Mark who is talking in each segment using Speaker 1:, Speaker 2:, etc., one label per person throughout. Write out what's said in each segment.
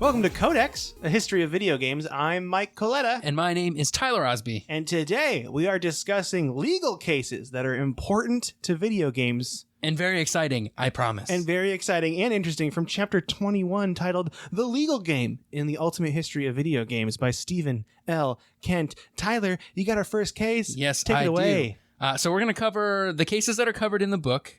Speaker 1: Welcome to Codex, a history of video games. I'm Mike Coletta.
Speaker 2: And my name is Tyler Osby.
Speaker 1: And today we are discussing legal cases that are important to video games.
Speaker 2: And very exciting, I promise.
Speaker 1: And very exciting and interesting from Chapter 21 titled The Legal Game in the Ultimate History of Video Games by Stephen L. Kent. Tyler, you got our first case?
Speaker 2: Yes,
Speaker 1: Take it away.
Speaker 2: do. So we're going to cover the cases that are covered in the book,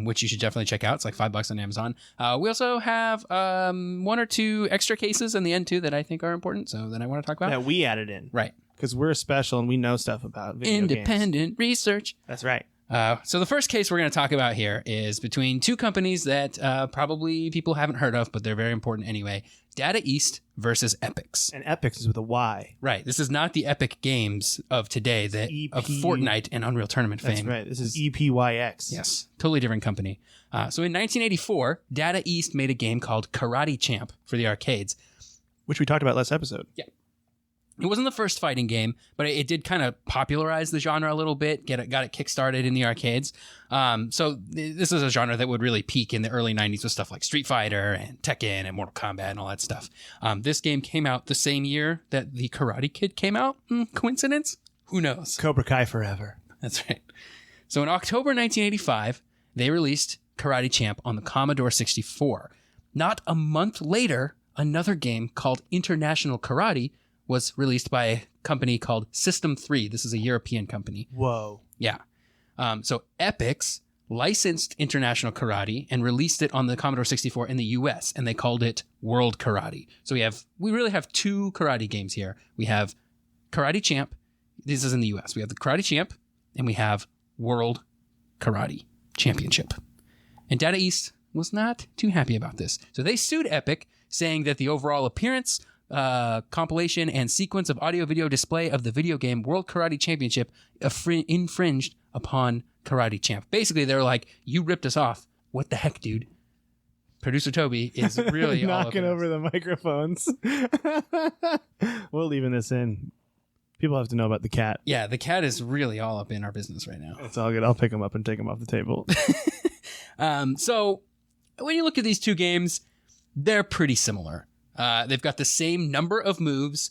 Speaker 2: which you should definitely check out. It's like $5 on Amazon. We also have one or two extra cases in the end, too, that I think are important, so that I want to talk about.
Speaker 1: That we added in.
Speaker 2: Right.
Speaker 1: Because we're special and we know stuff about video games.
Speaker 2: Independent research.
Speaker 1: That's right.
Speaker 2: So the first case we're going to talk about here is between two companies that probably people haven't heard of, but they're very important anyway. Data East versus Epix.
Speaker 1: And Epix is with a Y.
Speaker 2: Right. This is not the Epic Games of today of Fortnite and Unreal Tournament fame.
Speaker 1: That's right. This is EPYX.
Speaker 2: Yes. Totally different company. So in 1984, Data East made a game called Karate Champ for the arcades.
Speaker 1: Which we talked about last episode.
Speaker 2: Yeah. It wasn't the first fighting game, but it did kind of popularize the genre a little bit, got it kickstarted in the arcades. So this is a genre that would really peak in the early 90s with stuff like Street Fighter and Tekken and Mortal Kombat and all that stuff. This game came out the same year that the Karate Kid came out. Coincidence? Who knows?
Speaker 1: Cobra Kai forever.
Speaker 2: That's right. So in October 1985, they released Karate Champ on the Commodore 64. Not a month later, another game called International Karate was released by a company called System 3. This is a European company.
Speaker 1: Whoa.
Speaker 2: Yeah. So Epix licensed International Karate and released it on the Commodore 64 in the US, and they called it World Karate. So we really have two karate games here. We have Karate Champ. This is in the US. We have the Karate Champ, and we have World Karate Championship. And Data East was not too happy about this. So they sued Epic, saying that the overall appearance, compilation and sequence of audio-video display of the video game World Karate Championship infringed upon Karate Champ. Basically, they're like, you ripped us off. What the heck, dude? Producer Toby is really
Speaker 1: knocking over the microphones. We're leaving this in. People have to know about the cat.
Speaker 2: Yeah, the cat is really all up in our business right now.
Speaker 1: It's all good. I'll pick him up and take him off the table.
Speaker 2: So when you look at these two games, they're pretty similar. They've got the same number of moves.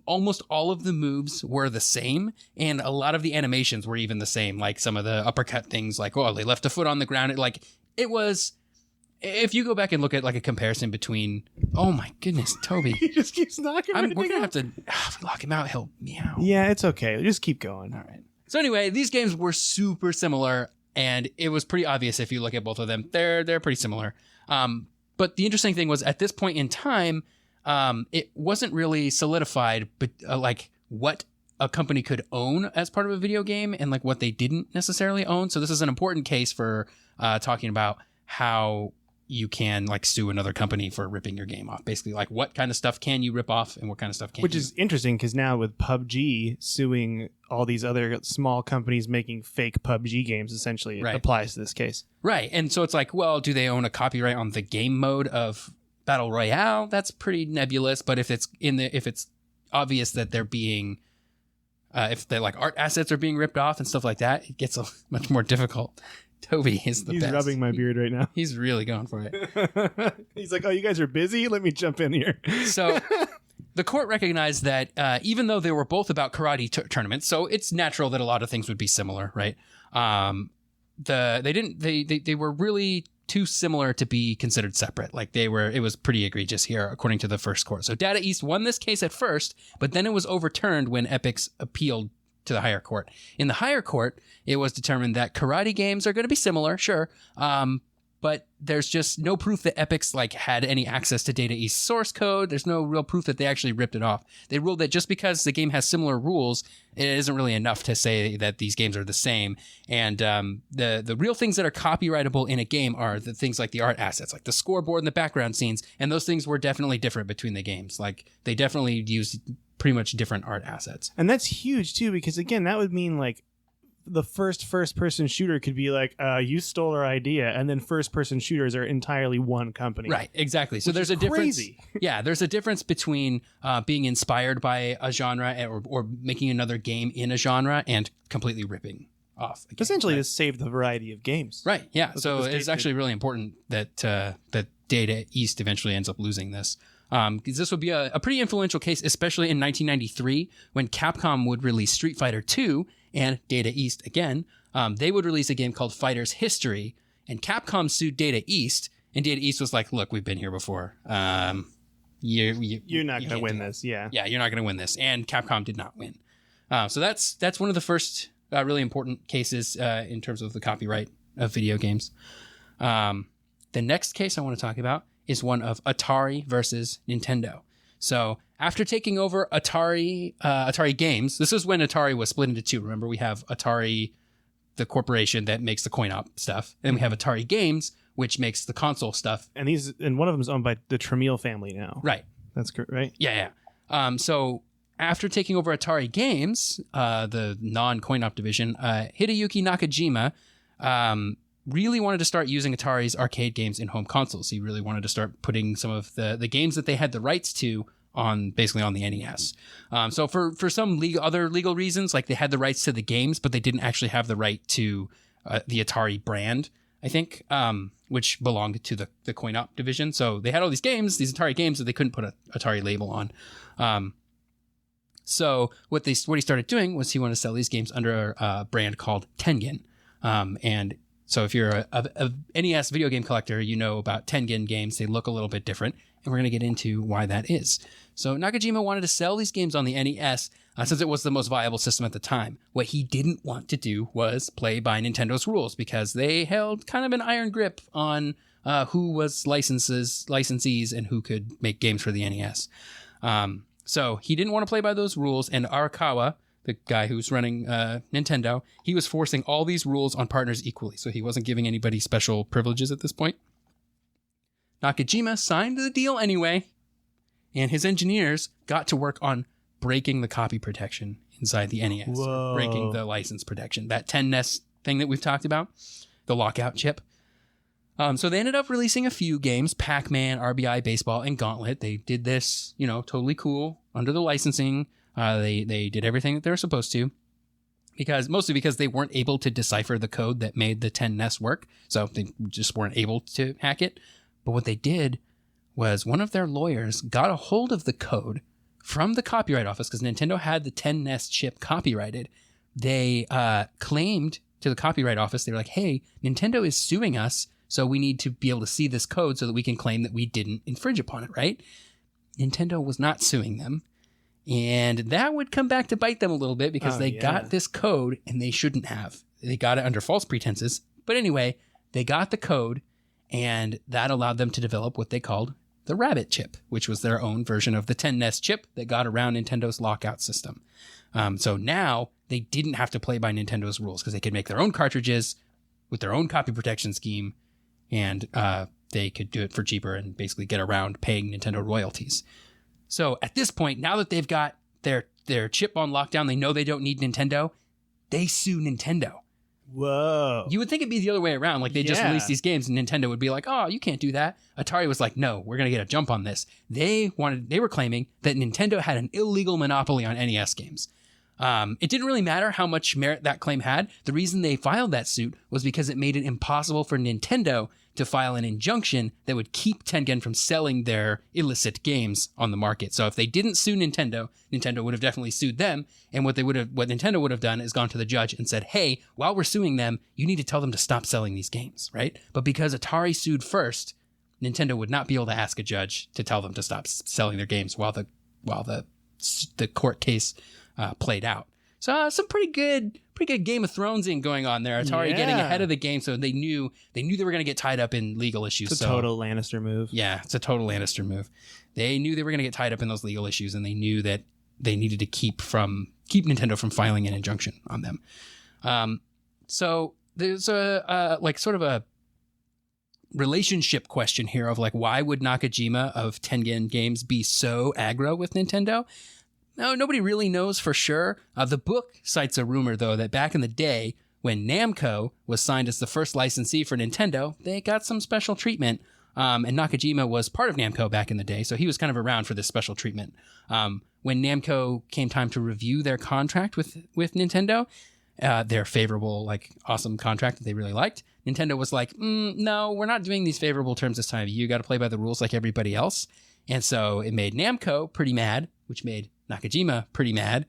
Speaker 2: Almost all of the moves were the same, and a lot of the animations were even the same. Like some of the uppercut things, like, oh, they left a foot on the ground. It was, if you go back and look at like a comparison between, oh my goodness, Toby.
Speaker 1: He just keeps knocking
Speaker 2: we're going to have to, if we lock him out, he'll meow.
Speaker 1: Yeah, it's okay. Just keep going.
Speaker 2: All right. So anyway, these games were super similar, and it was pretty obvious if you look at both of them. They're pretty similar. But the interesting thing was, at this point in time, it wasn't really solidified, but like what a company could own as part of a video game and like what they didn't necessarily own. So this is an important case for talking about how you can like sue another company for ripping your game off. Basically, like what kind of stuff can you rip off and what kind of stuff can't you?
Speaker 1: Which is interesting because now with PUBG suing all these other small companies making fake PUBG games, essentially it applies to this case.
Speaker 2: Right. And so it's like, well, do they own a copyright on the game mode of Battle Royale? That's pretty nebulous. But if it's obvious that they're being, if they're like art assets are being ripped off and stuff like that, it gets much more difficult. Toby is the best.
Speaker 1: He's rubbing my beard right now.
Speaker 2: He's really going for it.
Speaker 1: He's like, oh, you guys are busy? Let me jump in here.
Speaker 2: So the court recognized that even though they were both about karate tournaments, so it's natural that a lot of things would be similar, right? They were really too similar to be considered separate. Like it was pretty egregious here, according to the first court. So Data East won this case at first, but then it was overturned when Epix appealed to the higher court. In the higher court, it was determined that karate games are going to be similar, sure, but there's just no proof that Epix like had any access to Data East source code. There's no real proof that they actually ripped it off. They ruled that just because the game has similar rules, it isn't really enough to say that these games are the same. And the real things that are copyrightable in a game are the things like the art assets, like the scoreboard and the background scenes. And those things were definitely different between the games. Like they definitely used pretty much different art assets.
Speaker 1: And that's huge too, because again, that would mean like the first person shooter could be like, you stole our idea, and then first person shooters are entirely one company.
Speaker 2: Right, exactly. So there's a difference. Yeah, there's a difference between being inspired by a genre or making another game in a genre and completely ripping off. Again,
Speaker 1: essentially to save the variety of games.
Speaker 2: Right, yeah. So it's actually really important that that Data East eventually ends up losing this. Because this would be a pretty influential case, especially in 1993 when Capcom would release Street Fighter 2 and Data East again. They would release a game called Fighter's History, and Capcom sued Data East, and Data East was like, look, we've been here before. You're
Speaker 1: not going to win this. Yeah.
Speaker 2: Yeah, you're not going to win this. And Capcom did not win. So that's one of the first really important cases in terms of the copyright of video games. The next case I want to talk about is one of Atari versus Nintendo. So after taking over Atari Games, this is when Atari was split into two. Remember, we have Atari, the corporation that makes the coin-op stuff, and we have Atari Games, which makes the console stuff.
Speaker 1: And one of them is owned by the Tramiel family now.
Speaker 2: Right.
Speaker 1: That's correct, right?
Speaker 2: Yeah. So after taking over Atari Games, the non-coin-op division, Hideyuki Nakajima really wanted to start using Atari's arcade games in home consoles. He really wanted to start putting some of the games that they had the rights to basically on the NES. So for some other legal reasons, like they had the rights to the games, but they didn't actually have the right to the Atari brand, I think, which belonged to the coin-op division. So they had all these Atari games that they couldn't put an Atari label on. So what he started doing was he wanted to sell these games under a brand called Tengen. And so if you're a NES video game collector, you know about Tengen games. They look a little bit different, and we're going to get into why that is. So Nakajima wanted to sell these games on the NES since it was the most viable system at the time. What he didn't want to do was play by Nintendo's rules because they held kind of an iron grip on who was licensees and who could make games for the NES. So he didn't want to play by those rules, and Arakawa, the guy who's running Nintendo, he was forcing all these rules on partners equally, so he wasn't giving anybody special privileges at this point. Nakajima signed the deal anyway, and his engineers got to work on breaking the copy protection inside the NES.
Speaker 1: Whoa.
Speaker 2: Breaking the license protection. That 10NES thing that we've talked about, the lockout chip. So they ended up releasing a few games, Pac-Man, RBI Baseball, and Gauntlet. They did this, totally cool under the licensing. They did everything that they were supposed to, mostly because they weren't able to decipher the code that made the 10NES work. So they just weren't able to hack it. But what they did was one of their lawyers got a hold of the code from the Copyright Office, because Nintendo had the 10NES chip copyrighted. They claimed to the Copyright Office, they were like, hey, Nintendo is suing us, so we need to be able to see this code so that we can claim that we didn't infringe upon it, right? Nintendo was not suing them. And that would come back to bite them a little bit because they got this code and they shouldn't have. They got it under false pretenses. But anyway, they got the code, and that allowed them to develop what they called the Rabbit chip, which was their own version of the 10NES chip that got around Nintendo's lockout system. So now they didn't have to play by Nintendo's rules because they could make their own cartridges with their own copy protection scheme, and they could do it for cheaper and basically get around paying Nintendo royalties. So at this point, now that they've got their chip on lockdown, they know they don't need Nintendo, they sue Nintendo.
Speaker 1: Whoa.
Speaker 2: You would think it'd be the other way around. Like they just released these games and Nintendo would be like, oh, you can't do that. Atari was like, no, we're going to get a jump on this. They were claiming that Nintendo had an illegal monopoly on NES games. It didn't really matter how much merit that claim had. The reason they filed that suit was because it made it impossible for Nintendo to file an injunction that would keep Tengen from selling their illicit games on the market. So if they didn't sue Nintendo, Nintendo would have definitely sued them. And what Nintendo would have done is gone to the judge and said, hey, while we're suing them, you need to tell them to stop selling these games, right? But because Atari sued first, Nintendo would not be able to ask a judge to tell them to stop selling their games while the court case played out. So some pretty good Game of Thronesing going on there. Atari getting ahead of the game, so they knew they were going to get tied up in legal issues.
Speaker 1: It's a total Lannister move.
Speaker 2: Yeah, it's a total Lannister move. They knew they were going to get tied up in those legal issues, and they knew that they needed to keep Nintendo from filing an injunction on them. So there's a sort of a relationship question here of like, why would Nakajima of Tengen Games be so aggro with Nintendo? No, nobody really knows for sure. The book cites a rumor, though, that back in the day, when Namco was signed as the first licensee for Nintendo, they got some special treatment. And Nakajima was part of Namco back in the day, so he was kind of around for this special treatment. When Namco came time to review their contract with Nintendo, their favorable, awesome contract that they really liked, Nintendo was like, no, we're not doing these favorable terms this time. You got to play by the rules like everybody else. And so it made Namco pretty mad, which made Nakajima pretty mad.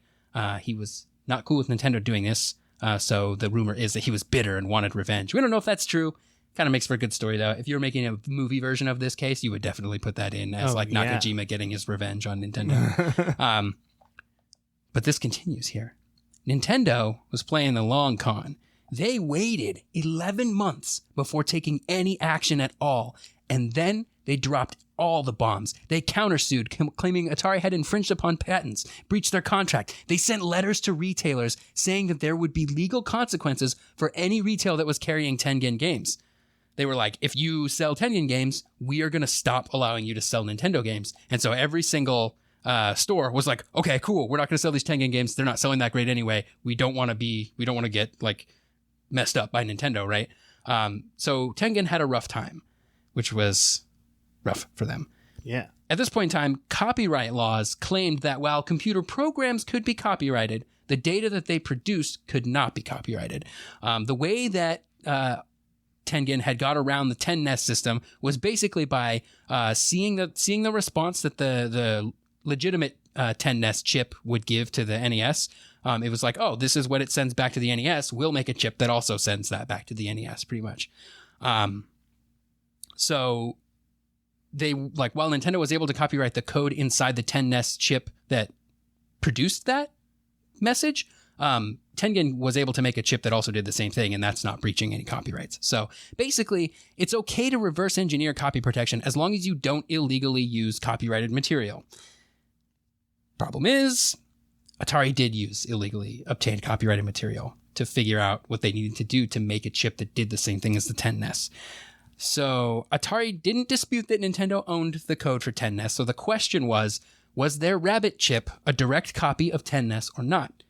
Speaker 2: He was not cool with Nintendo doing this. So the rumor is that he was bitter and wanted revenge. We don't know if that's true. Kind of makes for a good story, though. If you were making a movie version of this case, you would definitely put that in as Nakajima getting his revenge on Nintendo. But this continues here. Nintendo was playing the long con. They waited 11 months before taking any action at all. And then they dropped all the bombs. They countersued, claiming Atari had infringed upon patents, breached their contract. They sent letters to retailers saying that there would be legal consequences for any retail that was carrying Tengen games. They were like, if you sell Tengen games, we are going to stop allowing you to sell Nintendo games. And so every single store was like, okay, cool. We're not going to sell these Tengen games. They're not selling that great anyway. We don't want to get like messed up by Nintendo, right? So Tengen had a rough time, which was rough for them.
Speaker 1: Yeah.
Speaker 2: At this point in time, copyright laws claimed that while computer programs could be copyrighted, the data that they produced could not be copyrighted. The way that Tengen had got around the 10NES system was basically by seeing the response that the legitimate 10NES chip would give to the NES. It was like, oh, this is what it sends back to the NES. We'll make a chip that also sends that back to the NES, pretty much. So they while Nintendo was able to copyright the code inside the 10NES chip that produced that message, Tengen was able to make a chip that also did the same thing, and that's not breaching any copyrights. So basically, it's okay to reverse engineer copy protection as long as you don't illegally use copyrighted material. Problem is, Atari did use illegally obtained copyrighted material to figure out what they needed to do to make a chip that did the same thing as the 10NES. So Atari didn't dispute that Nintendo owned the code for 10NES, so the question was their Rabbit chip a direct copy of 10NES or not?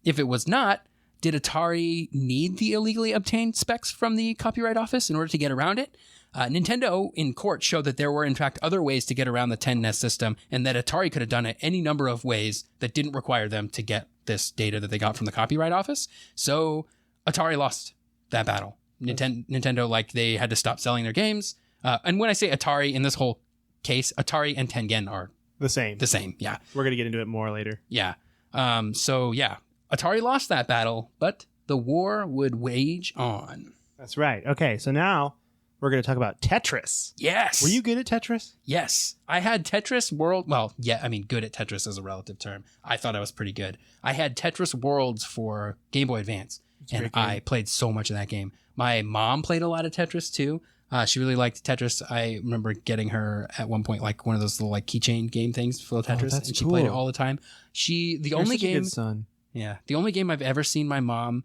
Speaker 2: If it was not, did Atari need the illegally obtained specs from the Copyright Office in order to get around it? Nintendo in court showed that there were in fact other ways to get around the 10NES system, and that Atari could have done it any number of ways that didn't require them to get this data that they got from the Copyright Office. So Atari lost that battle. Nintendo, they had to stop selling their games. And when I say Atari in this whole case, Atari and Tengen are
Speaker 1: the same.
Speaker 2: Yeah.
Speaker 1: We're going to get into it more later.
Speaker 2: Yeah. Atari lost that battle, but the war would wage on.
Speaker 1: That's right. Okay, so now we're going to talk about Tetris.
Speaker 2: Yes.
Speaker 1: Were you good at Tetris?
Speaker 2: Yes. I had Tetris World. Well, yeah, I mean, good at Tetris is a relative term. I thought I was pretty good. I had Tetris Worlds for Game Boy Advance, and I played so much of that game. My mom played a lot of Tetris, too. She really liked Tetris. I remember getting her at one point, one of those little keychain game things full of Tetris, and she played it all the time. The only game I've ever seen my mom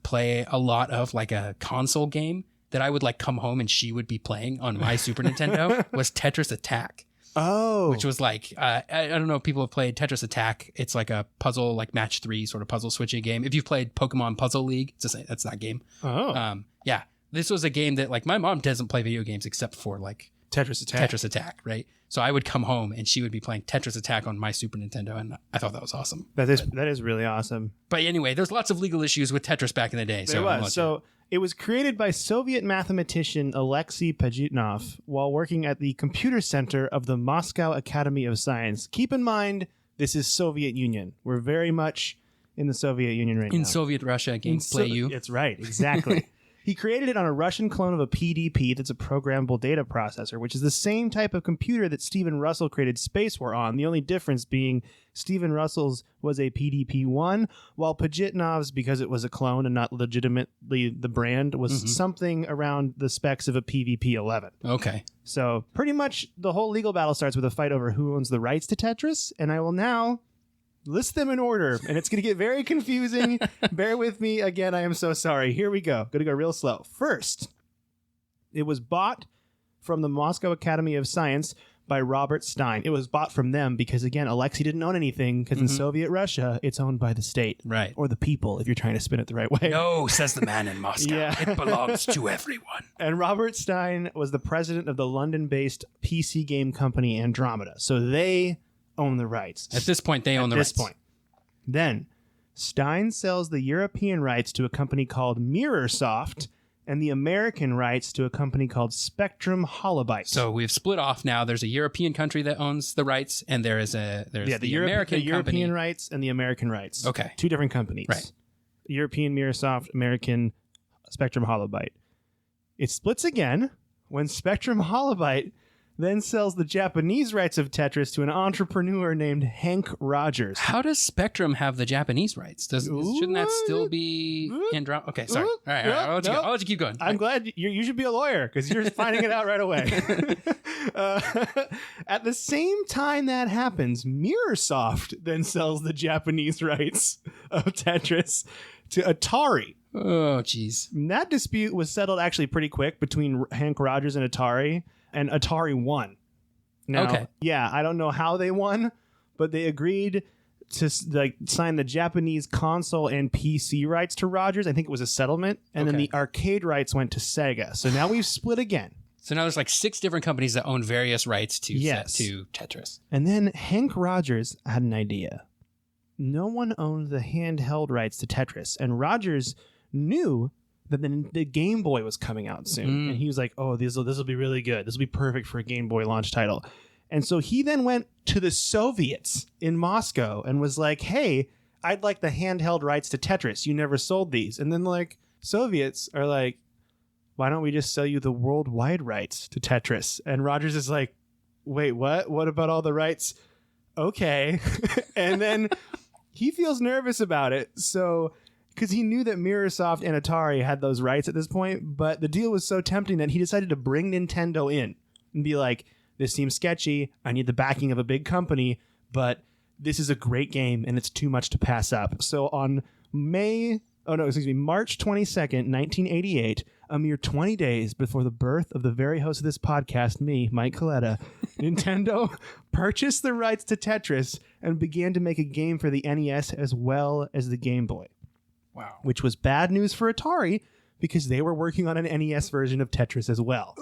Speaker 2: play a lot of a console game that I would come home and she would be playing on my Super Nintendo was Tetris Attack.
Speaker 1: Oh,
Speaker 2: which was I don't know if people have played Tetris Attack. It's like a puzzle, match 3 sort of puzzle switching game. If you've played Pokemon Puzzle League, that's that game.
Speaker 1: Oh,
Speaker 2: yeah. This was a game that my mom doesn't play video games except for Tetris Attack, right? So I would come home and she would be playing Tetris Attack on my Super Nintendo, and I thought that was awesome.
Speaker 1: That is really awesome.
Speaker 2: But anyway, there's lots of legal issues with Tetris back in the day.
Speaker 1: It was created by Soviet mathematician Alexei Pajitnov while working at the Computer Center of the Moscow Academy of Science. Keep in mind, this is Soviet Union. We're very much in the Soviet Union right now.
Speaker 2: In Soviet Russia, gameplay you.
Speaker 1: That's right, exactly. He created it on a Russian clone of a PDP that's a programmable data processor, which is the same type of computer that Stephen Russell created Space War on, the only difference being Stephen Russell's was a PDP-1, while Pajitnov's, because it was a clone and not legitimately the brand, was something around the specs of a PVP-11.
Speaker 2: Okay.
Speaker 1: So pretty much the whole legal battle starts with a fight over who owns the rights to Tetris, and I will now list them in order, and it's going to get very confusing. Bear with me. Again, I am so sorry. Here we go. Going to go real slow. First, it was bought from the Moscow Academy of Science by Robert Stein. It was bought from them because, again, Alexei didn't own anything because in Soviet Russia, it's owned by the state.
Speaker 2: Right.
Speaker 1: Or the people, if you're trying to spin it the right way.
Speaker 2: No, says the man in Moscow. Yeah. It belongs to everyone.
Speaker 1: And Robert Stein was the president of the London-based PC game company Andromeda. So they own the rights.
Speaker 2: At this point, they own the rights. At this point.
Speaker 1: Then, Stein sells the European rights to a company called MirrorSoft, and the American rights to a company called Spectrum Holobyte.
Speaker 2: So we've split off now. There's a European country that owns the rights, and there's the American
Speaker 1: the European
Speaker 2: company.
Speaker 1: rights and the American rights.
Speaker 2: Okay.
Speaker 1: Two different companies.
Speaker 2: Right.
Speaker 1: European Mirrorsoft, American Spectrum Holobyte. It splits again when Spectrum Holobyte then sells the Japanese rights of Tetris to an entrepreneur named Hank Rogers.
Speaker 2: How does Spectrum have the Japanese rights? Shouldn't that still be Andromeda? Okay, sorry. All right. I'll let you keep going.
Speaker 1: I'm glad you should be a lawyer because you're finding it out right away. At the same time that happens, Mirrorsoft then sells the Japanese rights of Tetris to Atari.
Speaker 2: Oh, jeez.
Speaker 1: That dispute was settled actually pretty quick between Hank Rogers and Atari won. Now,
Speaker 2: okay.
Speaker 1: Yeah, I don't know how they won, but they agreed to sign the Japanese console and PC rights to Rogers. I think it was a settlement, and then the arcade rights went to Sega. So now we've split again.
Speaker 2: So now there's like 6 different companies that own various rights to Tetris.
Speaker 1: And then Hank Rogers had an idea. No one owned the handheld rights to Tetris, and Rogers knew that the Game Boy was coming out soon. And he was like, oh, this will be really good. This will be perfect for a Game Boy launch title. And so he then went to the Soviets in Moscow and was like, hey, I'd like the handheld rights to Tetris. You never sold these. And then like Soviets are like, why don't we just sell you the worldwide rights to Tetris? And Rogers is like, wait, what? What about all the rights? Okay. And then he feels nervous about it. So because he knew that Mirrorsoft and Atari had those rights at this point, but the deal was so tempting that he decided to bring Nintendo in and be like, this seems sketchy. I need the backing of a big company, but this is a great game and it's too much to pass up. So on March 22nd, 1988, a mere 20 days before the birth of the very host of this podcast, me, Mike Coletta, Nintendo purchased the rights to Tetris and began to make a game for the NES as well as the Game Boy.
Speaker 2: Wow.
Speaker 1: Which was bad news for Atari because they were working on an NES version of Tetris as well.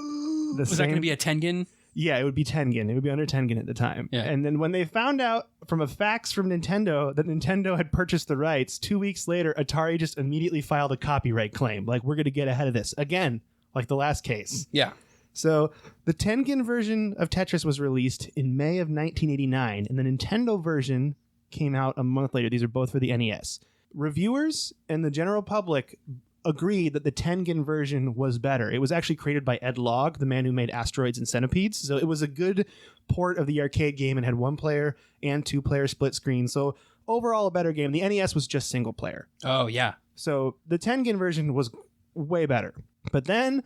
Speaker 2: Was that going to be a Tengen?
Speaker 1: Yeah, it would be Tengen. It would be under Tengen at the time.
Speaker 2: Yeah.
Speaker 1: And then when they found out from a fax from Nintendo that Nintendo had purchased the rights, 2 weeks later, Atari just immediately filed a copyright claim. Like, we're going to get ahead of this. Again, like the last case.
Speaker 2: Yeah.
Speaker 1: So the Tengen version of Tetris was released in May of 1989, and the Nintendo version came out a month later. These are both for the NES. Reviewers and the general public agreed that the Tengen version was better. It was actually created by Ed Logg, the man who made Asteroids and Centipedes. So it was a good port of the arcade game and had 1-player and 2-player split screen. So overall, a better game. The NES was just single player.
Speaker 2: Oh, yeah.
Speaker 1: So the Tengen version was way better. But then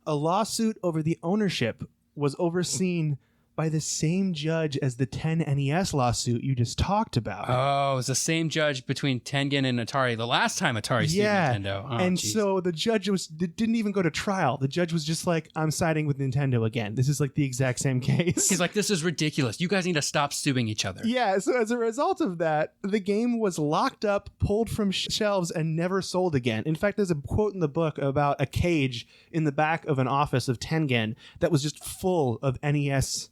Speaker 1: a lawsuit over the ownership was overseen by the same judge as the 10 NES lawsuit you just talked about.
Speaker 2: Oh, it was the same judge between Tengen and Atari the last time Atari sued Nintendo. Oh,
Speaker 1: and
Speaker 2: geez.
Speaker 1: so the judge didn't even go to trial. The judge was just like, I'm siding with Nintendo again. This is like the exact same case.
Speaker 2: He's like, this is ridiculous. You guys need to stop suing each other.
Speaker 1: Yeah, so as a result of that, the game was locked up, pulled from shelves, and never sold again. In fact, there's a quote in the book about a cage in the back of an office of Tengen that was just full of NES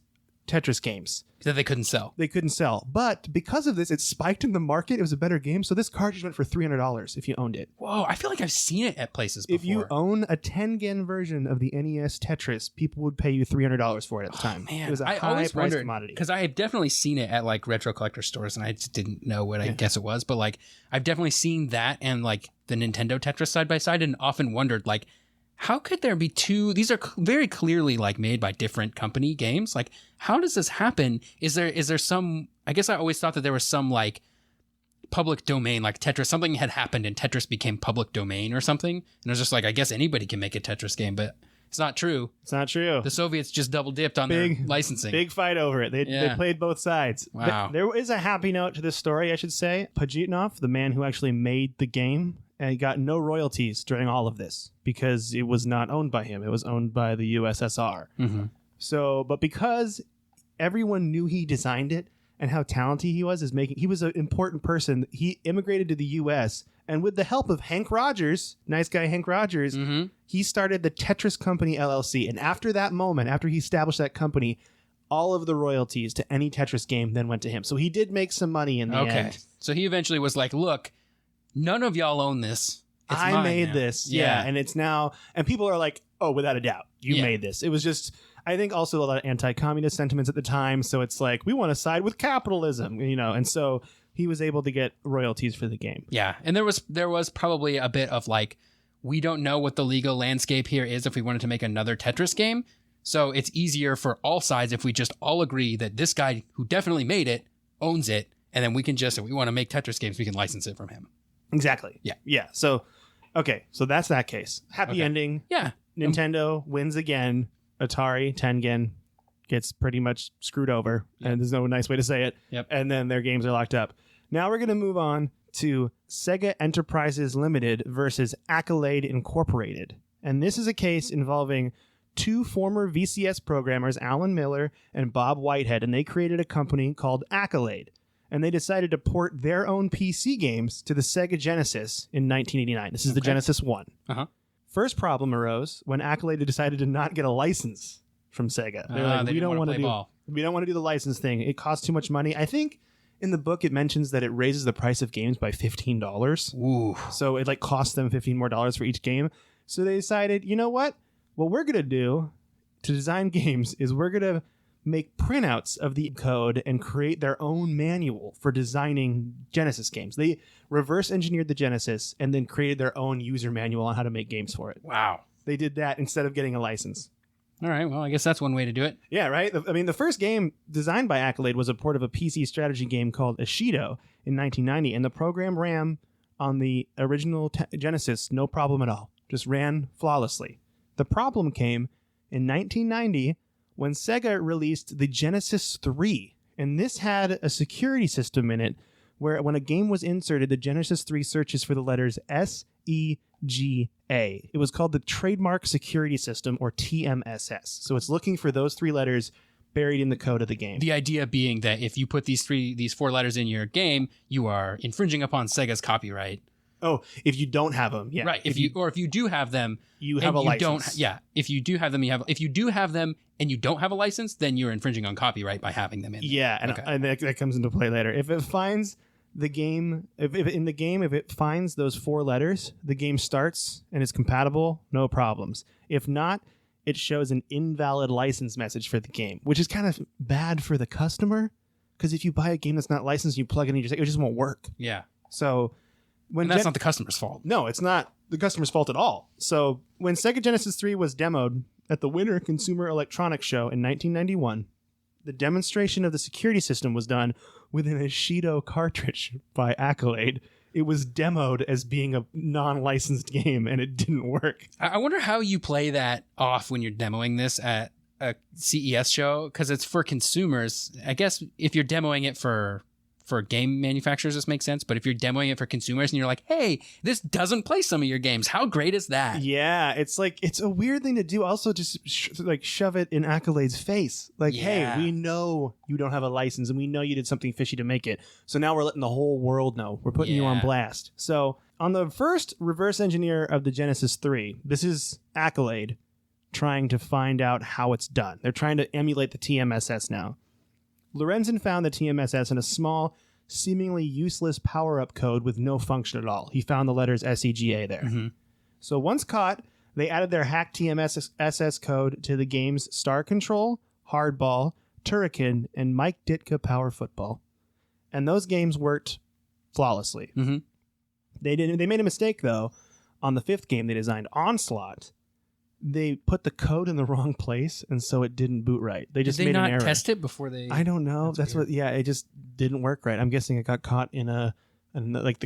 Speaker 1: Tetris games
Speaker 2: that they couldn't sell.
Speaker 1: But because of this, it spiked in the market. It was a better game. So this cartridge went for $300 if you owned it.
Speaker 2: Whoa, I feel like I've seen it at places before.
Speaker 1: If you own a Tengen version of the NES Tetris, people would pay you $300 for it at the time.
Speaker 2: Man,
Speaker 1: it was a high-priced commodity.
Speaker 2: Because I have definitely seen it at like retro collector stores, and I just didn't know what I guess it was. But like, I've definitely seen that and like the Nintendo Tetris side by side, and often wondered like, how could there be two? These are very clearly like made by different company games. Like, how does this happen? Is there some? I guess I always thought that there was some like public domain, like Tetris. Something had happened and Tetris became public domain or something. And it was just like, I guess anybody can make a Tetris game, but it's not true.
Speaker 1: It's not true.
Speaker 2: The Soviets just double dipped on their licensing.
Speaker 1: Big fight over it. They played both sides.
Speaker 2: Wow.
Speaker 1: There is a happy note to this story, I should say. Pajitnov, the man who actually made the game, and got no royalties during all of this because it was not owned by him. It was owned by the USSR.
Speaker 2: Mm-hmm.
Speaker 1: So, but because everyone knew he designed it and how talented he was he was an important person. He immigrated to the US, and with the help of Hank Rogers, nice guy Hank Rogers, he started the Tetris Company LLC. And after that moment, after he established that company, all of the royalties to any Tetris game then went to him. So he did make some money in the end.
Speaker 2: So he eventually was like, look, none of y'all own this.
Speaker 1: I
Speaker 2: mine
Speaker 1: made
Speaker 2: now.
Speaker 1: this. Yeah. And it's now, and people are like, oh, without a doubt, you made this. It was just, I think also a lot of anti-communist sentiments at the time. So it's like, we want to side with capitalism, and so he was able to get royalties for the game.
Speaker 2: Yeah. And there was probably a bit of like, we don't know what the legal landscape here is if we wanted to make another Tetris game. So it's easier for all sides if we just all agree that this guy who definitely made it owns it. And then we can just, if we want to make Tetris games, we can license it from him.
Speaker 1: Exactly.
Speaker 2: Yeah.
Speaker 1: Yeah. So, okay. So that's that case. Happy ending.
Speaker 2: Yeah.
Speaker 1: Nintendo wins again. Atari, Tengen gets pretty much screwed over.
Speaker 2: Yep.
Speaker 1: And there's no nice way to say it.
Speaker 2: Yep.
Speaker 1: And then their games are locked up. Now we're going to move on to Sega Enterprises Limited versus Accolade Incorporated. And this is a case involving two former VCS programmers, Alan Miller and Bob Whitehead, and they created a company called Accolade. And they decided to port their own PC games to the Sega Genesis in 1989. This is the Genesis 1.
Speaker 2: Uh-huh.
Speaker 1: First problem arose when Accolade decided to not get a license from Sega. They're like,
Speaker 2: they
Speaker 1: we don't want to do the license thing. It costs too much money. I think in the book it mentions that it raises the price of games by $15.
Speaker 2: Ooh.
Speaker 1: So it costs them $15 more for each game. So they decided, you know what we're going to do to design games is we're going to make printouts of the code and create their own manual for designing Genesis games. They reverse engineered the Genesis and then created their own user manual on how to make games for it.
Speaker 2: Wow.
Speaker 1: They did that instead of getting a license.
Speaker 2: All right. Well, I guess that's one way to do it.
Speaker 1: Yeah, right? The first game designed by Accolade was a port of a PC strategy game called Ashido in 1990, and the program ran on the original Genesis, no problem at all. Just ran flawlessly. The problem came in 1990 when Sega released the Genesis 3, and this had a security system in it where when a game was inserted, the Genesis 3 searches for the letters SEGA. It was called the Trademark Security System, or TMSS. So it's looking for those three letters buried in the code of the game.
Speaker 2: The idea being that if you put these four letters in your game, you are infringing upon Sega's copyright.
Speaker 1: Oh, if you don't have them, yeah.
Speaker 2: Right. If you do have them,
Speaker 1: you have a license.
Speaker 2: If you do have them, If you do have them and you don't have a license, then you're infringing on copyright by having them in.
Speaker 1: Yeah, and that comes into play later. If it finds the game, if it finds those four letters, the game starts and is compatible, no problems. If not, it shows an invalid license message for the game, which is kind of bad for the customer, because if you buy a game that's not licensed, you plug it in, it just won't work.
Speaker 2: Yeah.
Speaker 1: So
Speaker 2: and that's not the customer's fault.
Speaker 1: No, it's not the customer's fault at all. So when Sega Genesis 3 was demoed at the Winter Consumer Electronics Show in 1991, the demonstration of the security system was done with an Ashido cartridge by Accolade. It was demoed as being a non-licensed game, and it didn't work.
Speaker 2: I wonder how you play that off when you're demoing this at a CES show, because it's for consumers. I guess if you're demoing it for game manufacturers, this makes sense. But if you're demoing it for consumers and you're like, hey, this doesn't play some of your games, how great is that?
Speaker 1: Yeah, it's a weird thing to do. Also, just shove it in Accolade's face. Like, hey, we know you don't have a license and we know you did something fishy to make it. So now we're letting the whole world know. We're putting you on blast. So on the first reverse engineer of the Genesis 3, this is Accolade trying to find out how it's done. They're trying to emulate the TMSS now. Lorenzen found the TMSS in a small, seemingly useless power-up code with no function at all. He found the letters SEGA there. Mm-hmm. So once caught, they added their hacked TMSS code to the games Star Control, Hardball, Turrican, and Mike Ditka Power Football. And those games worked flawlessly.
Speaker 2: Mm-hmm.
Speaker 1: They made a mistake, though. On the fifth game they designed, Onslaught, they put the code in the wrong place, and so it didn't boot right. They just made an error.
Speaker 2: Did they not test it before they...
Speaker 1: I don't know. That's what. Yeah, it just didn't work right. I'm guessing it got caught in the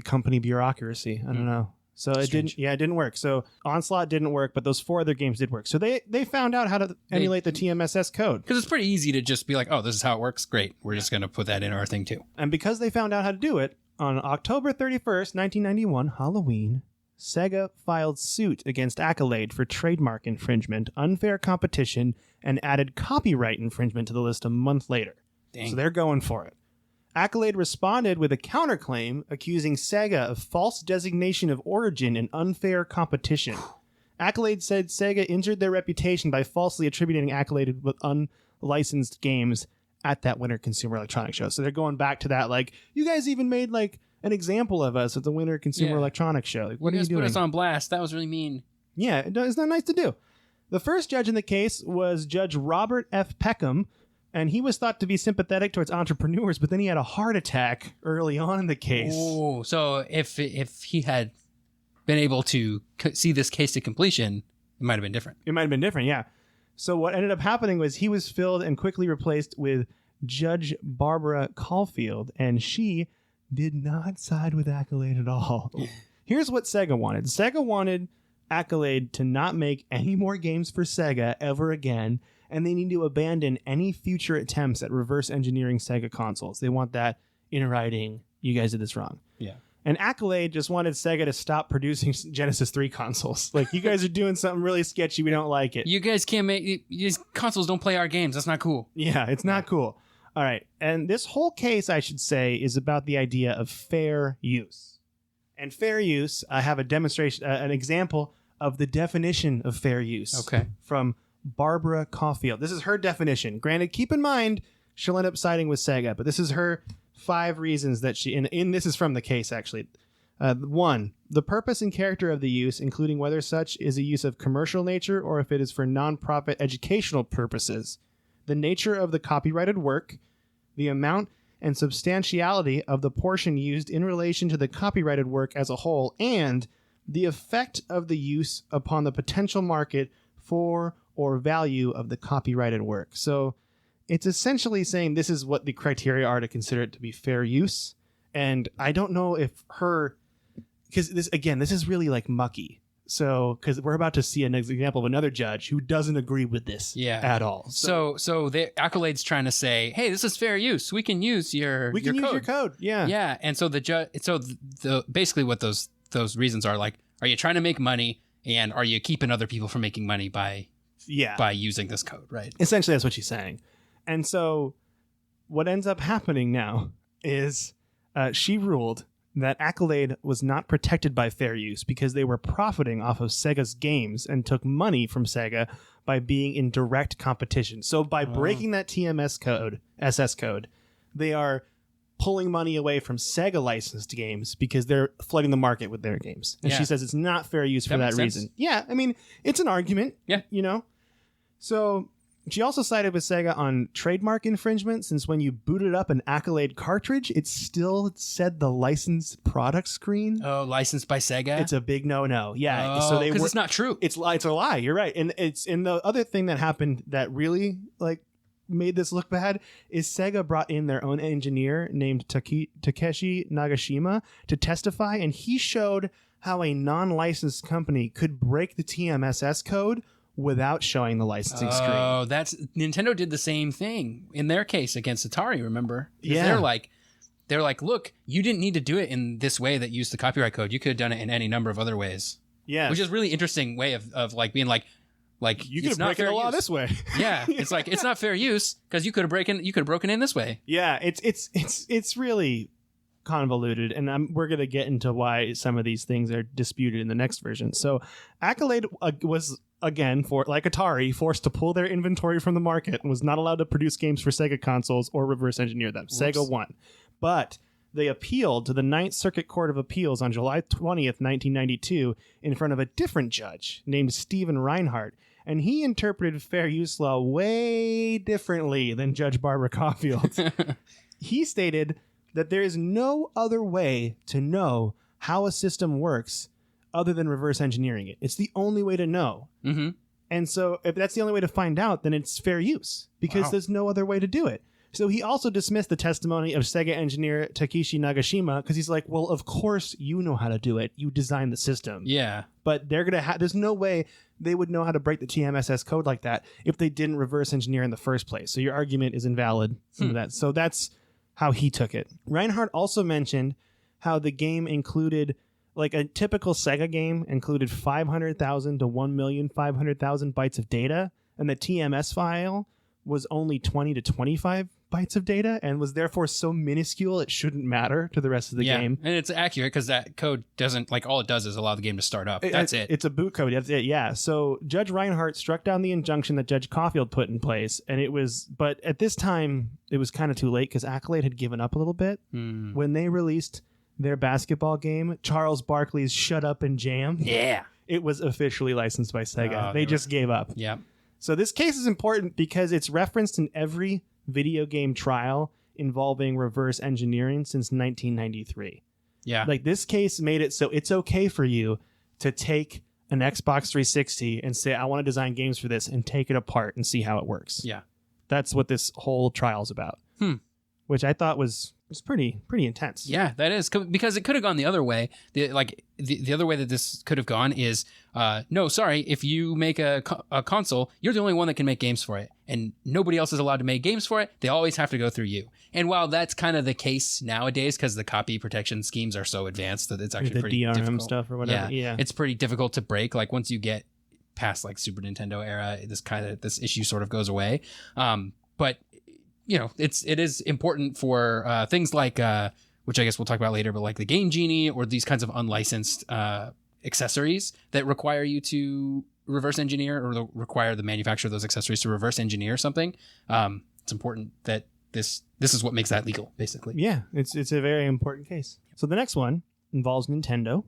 Speaker 1: company bureaucracy. I don't know. So it didn't. Yeah, it didn't work. So Onslaught didn't work, but those four other games did work. So they found out how to emulate the TMSS code.
Speaker 2: Because it's pretty easy to just be like, oh, this is how it works. Great. We're just going to put that in our thing too.
Speaker 1: And because they found out how to do it, on October 31st, 1991, Halloween, Sega filed suit against Accolade for trademark infringement, unfair competition, and added copyright infringement to the list a month later.
Speaker 2: Dang.
Speaker 1: So they're going for it. Accolade responded with a counterclaim accusing Sega of false designation of origin and unfair competition. Accolade said Sega injured their reputation by falsely attributing Accolade with unlicensed games at that Winter Consumer Electronics Show. So they're going back to that, like, you guys even made, like, an example of us at the Winter Consumer Electronics Show. Like, what are you doing?
Speaker 2: Put us on blast. That was really mean.
Speaker 1: Yeah, it's not nice to do. The first judge in the case was Judge Robert F. Peckham, and he was thought to be sympathetic towards entrepreneurs, but then he had a heart attack early on in the case.
Speaker 2: Oh, so if he had been able to see this case to completion, it might have been different.
Speaker 1: It might have been different, yeah. So what ended up happening was he was filled and quickly replaced with Judge Barbara Caulfield, and she did not side with Accolade at all. Here's what Sega wanted. Sega wanted Accolade to not make any more games for Sega ever again, and they need to abandon any future attempts at reverse engineering Sega consoles. They want that in writing. You guys did this wrong.
Speaker 2: Yeah.
Speaker 1: And Accolade just wanted Sega to stop producing Genesis 3 consoles. Like, you guys are doing something really sketchy. We don't like it.
Speaker 2: You guys can't make... These consoles don't play our games. That's not cool.
Speaker 1: Yeah, it's not cool. All right. And this whole case, I should say, is about the idea of fair use. And fair use, I have a demonstration, an example of the definition of fair use.
Speaker 2: Okay.
Speaker 1: From Barbara Caulfield. This is her definition. Granted, keep in mind, she'll end up siding with Sega, but this is her 5 reasons that she... And this is from the case, actually. 1, the purpose and character of the use, including whether such is a use of commercial nature or if it is for non-profit educational purposes. The nature of the copyrighted work, the amount and substantiality of the portion used in relation to the copyrighted work as a whole, and the effect of the use upon the potential market for or value of the copyrighted work. So it's essentially saying this is what the criteria are to consider it to be fair use. And I don't know if because this is really like mucky. So, because we're about to see an example of another judge who doesn't agree with this at all.
Speaker 2: So the Accolade's trying to say, hey, this is fair use. We can use your
Speaker 1: use your code. Yeah.
Speaker 2: Yeah. And so basically what those reasons are like, are you trying to make money, and are you keeping other people from making money by using this code, right?
Speaker 1: Essentially, that's what she's saying. And so what ends up happening now is she ruled that Accolade was not protected by fair use because they were profiting off of Sega's games and took money from Sega by being in direct competition. So by breaking that TMS code, SS code, they are pulling money away from Sega licensed games because they're flooding the market with their games. And she says it's not fair use for that reason. Sense. Yeah, I mean, it's an argument.
Speaker 2: Yeah.
Speaker 1: You know? So she also sided with Sega on trademark infringement, since when you booted up an Accolade cartridge, it still said the licensed product screen.
Speaker 2: Oh, licensed by Sega?
Speaker 1: It's a big no-no. Yeah.
Speaker 2: Oh, because it's not true.
Speaker 1: It's a lie. You're right. And the other thing that happened that really made this look bad is Sega brought in their own engineer named Takeshi Nagashima to testify, and he showed how a non-licensed company could break the TMSS code without showing the licensing screen.
Speaker 2: Oh, Nintendo did the same thing in their case against Atari, remember?
Speaker 1: Yeah.
Speaker 2: They're like, look, you didn't need to do it in this way that used the copyright code. You could have done it in any number of other ways.
Speaker 1: Yeah.
Speaker 2: Which is really interesting way of like being like
Speaker 1: you could have broken the law this way.
Speaker 2: Yeah. It's like it's not fair use because you could have broken in this way.
Speaker 1: Yeah, it's really convoluted, and we're going to get into why some of these things are disputed in the next version. So Accolade was, again, like Atari, forced to pull their inventory from the market and was not allowed to produce games for Sega consoles or reverse engineer them. Whoops. Sega won. But they appealed to the Ninth Circuit Court of Appeals on July 20th, 1992, in front of a different judge named Stephen Reinhardt, and he interpreted fair use law way differently than Judge Barbara Caulfield. He stated that there is no other way to know how a system works other than reverse engineering it. It's the only way to know.
Speaker 2: Mm-hmm.
Speaker 1: And so if that's the only way to find out, then it's fair use because there's no other way to do it. So he also dismissed the testimony of Sega engineer Takeshi Nagashima because he's like, well, of course you know how to do it. You designed the system.
Speaker 2: Yeah.
Speaker 1: But they're going to there's no way they would know how to break the TMSS code like that if they didn't reverse engineer in the first place. So your argument is invalid. So that's how he took it. Reinhardt also mentioned how the game included, like a typical Sega game included 500,000 to 1,500,000 bytes of data, and the TMS file was only 20 to 25 bytes of data and was therefore so minuscule it shouldn't matter to the rest of the game.
Speaker 2: And it's accurate because that code doesn't, all it does is allow the game to start up. That's it.
Speaker 1: It's a boot code. That's it, yeah. So Judge Reinhardt struck down the injunction that Judge Caulfield put in place, but at this time, it was kind of too late because Accolade had given up a little bit. When they released their basketball game, Charles Barkley's Shut Up and Jam.
Speaker 2: Yeah.
Speaker 1: It was officially licensed by Sega.
Speaker 2: Oh,
Speaker 1: they just gave up.
Speaker 2: Yeah.
Speaker 1: So this case is important because it's referenced in every video game trial involving reverse engineering since 1993.
Speaker 2: Yeah.
Speaker 1: Like, this case made it so it's okay for you to take an Xbox 360 and say, I want to design games for this, and take it apart and see how it works.
Speaker 2: Yeah.
Speaker 1: That's what this whole trial's about. Which I thought was pretty intense.
Speaker 2: Yeah, that is, because it could have gone the other way. The other way that this could have gone is, no, sorry, if you make a console, you're the only one that can make games for it, and nobody else is allowed to make games for it. They always have to go through you. And while that's kind of the case nowadays, because the copy protection schemes are so advanced that it's actually pretty
Speaker 1: DRM
Speaker 2: difficult.
Speaker 1: stuff or whatever. Yeah,
Speaker 2: it's pretty difficult to break. Like, once you get past like Super Nintendo era, this issue sort of goes away. But you know, it is important for things like, which I guess we'll talk about later, but like the Game Genie or these kinds of unlicensed accessories that require you to reverse engineer, or require the manufacturer of those accessories to reverse engineer something. It's important that this is what makes that legal, basically.
Speaker 1: Yeah, it's a very important case. So the next one involves Nintendo.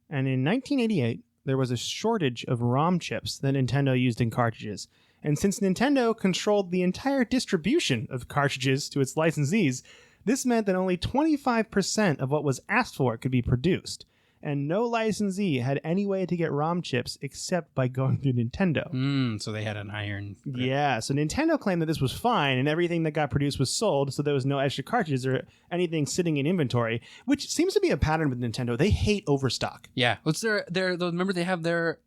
Speaker 1: And in 1988, there was a shortage of ROM chips that Nintendo used in cartridges. And since Nintendo controlled the entire distribution of cartridges to its licensees, this meant that only 25% of what was asked for could be produced. And no licensee had any way to get ROM chips except by going through Nintendo.
Speaker 2: So they had an iron grip.
Speaker 1: Yeah, so Nintendo claimed that this was fine and everything that got produced was sold, so there was no extra cartridges or anything sitting in inventory, which seems to be a pattern with Nintendo. They hate overstock.
Speaker 2: Yeah. What's remember they have their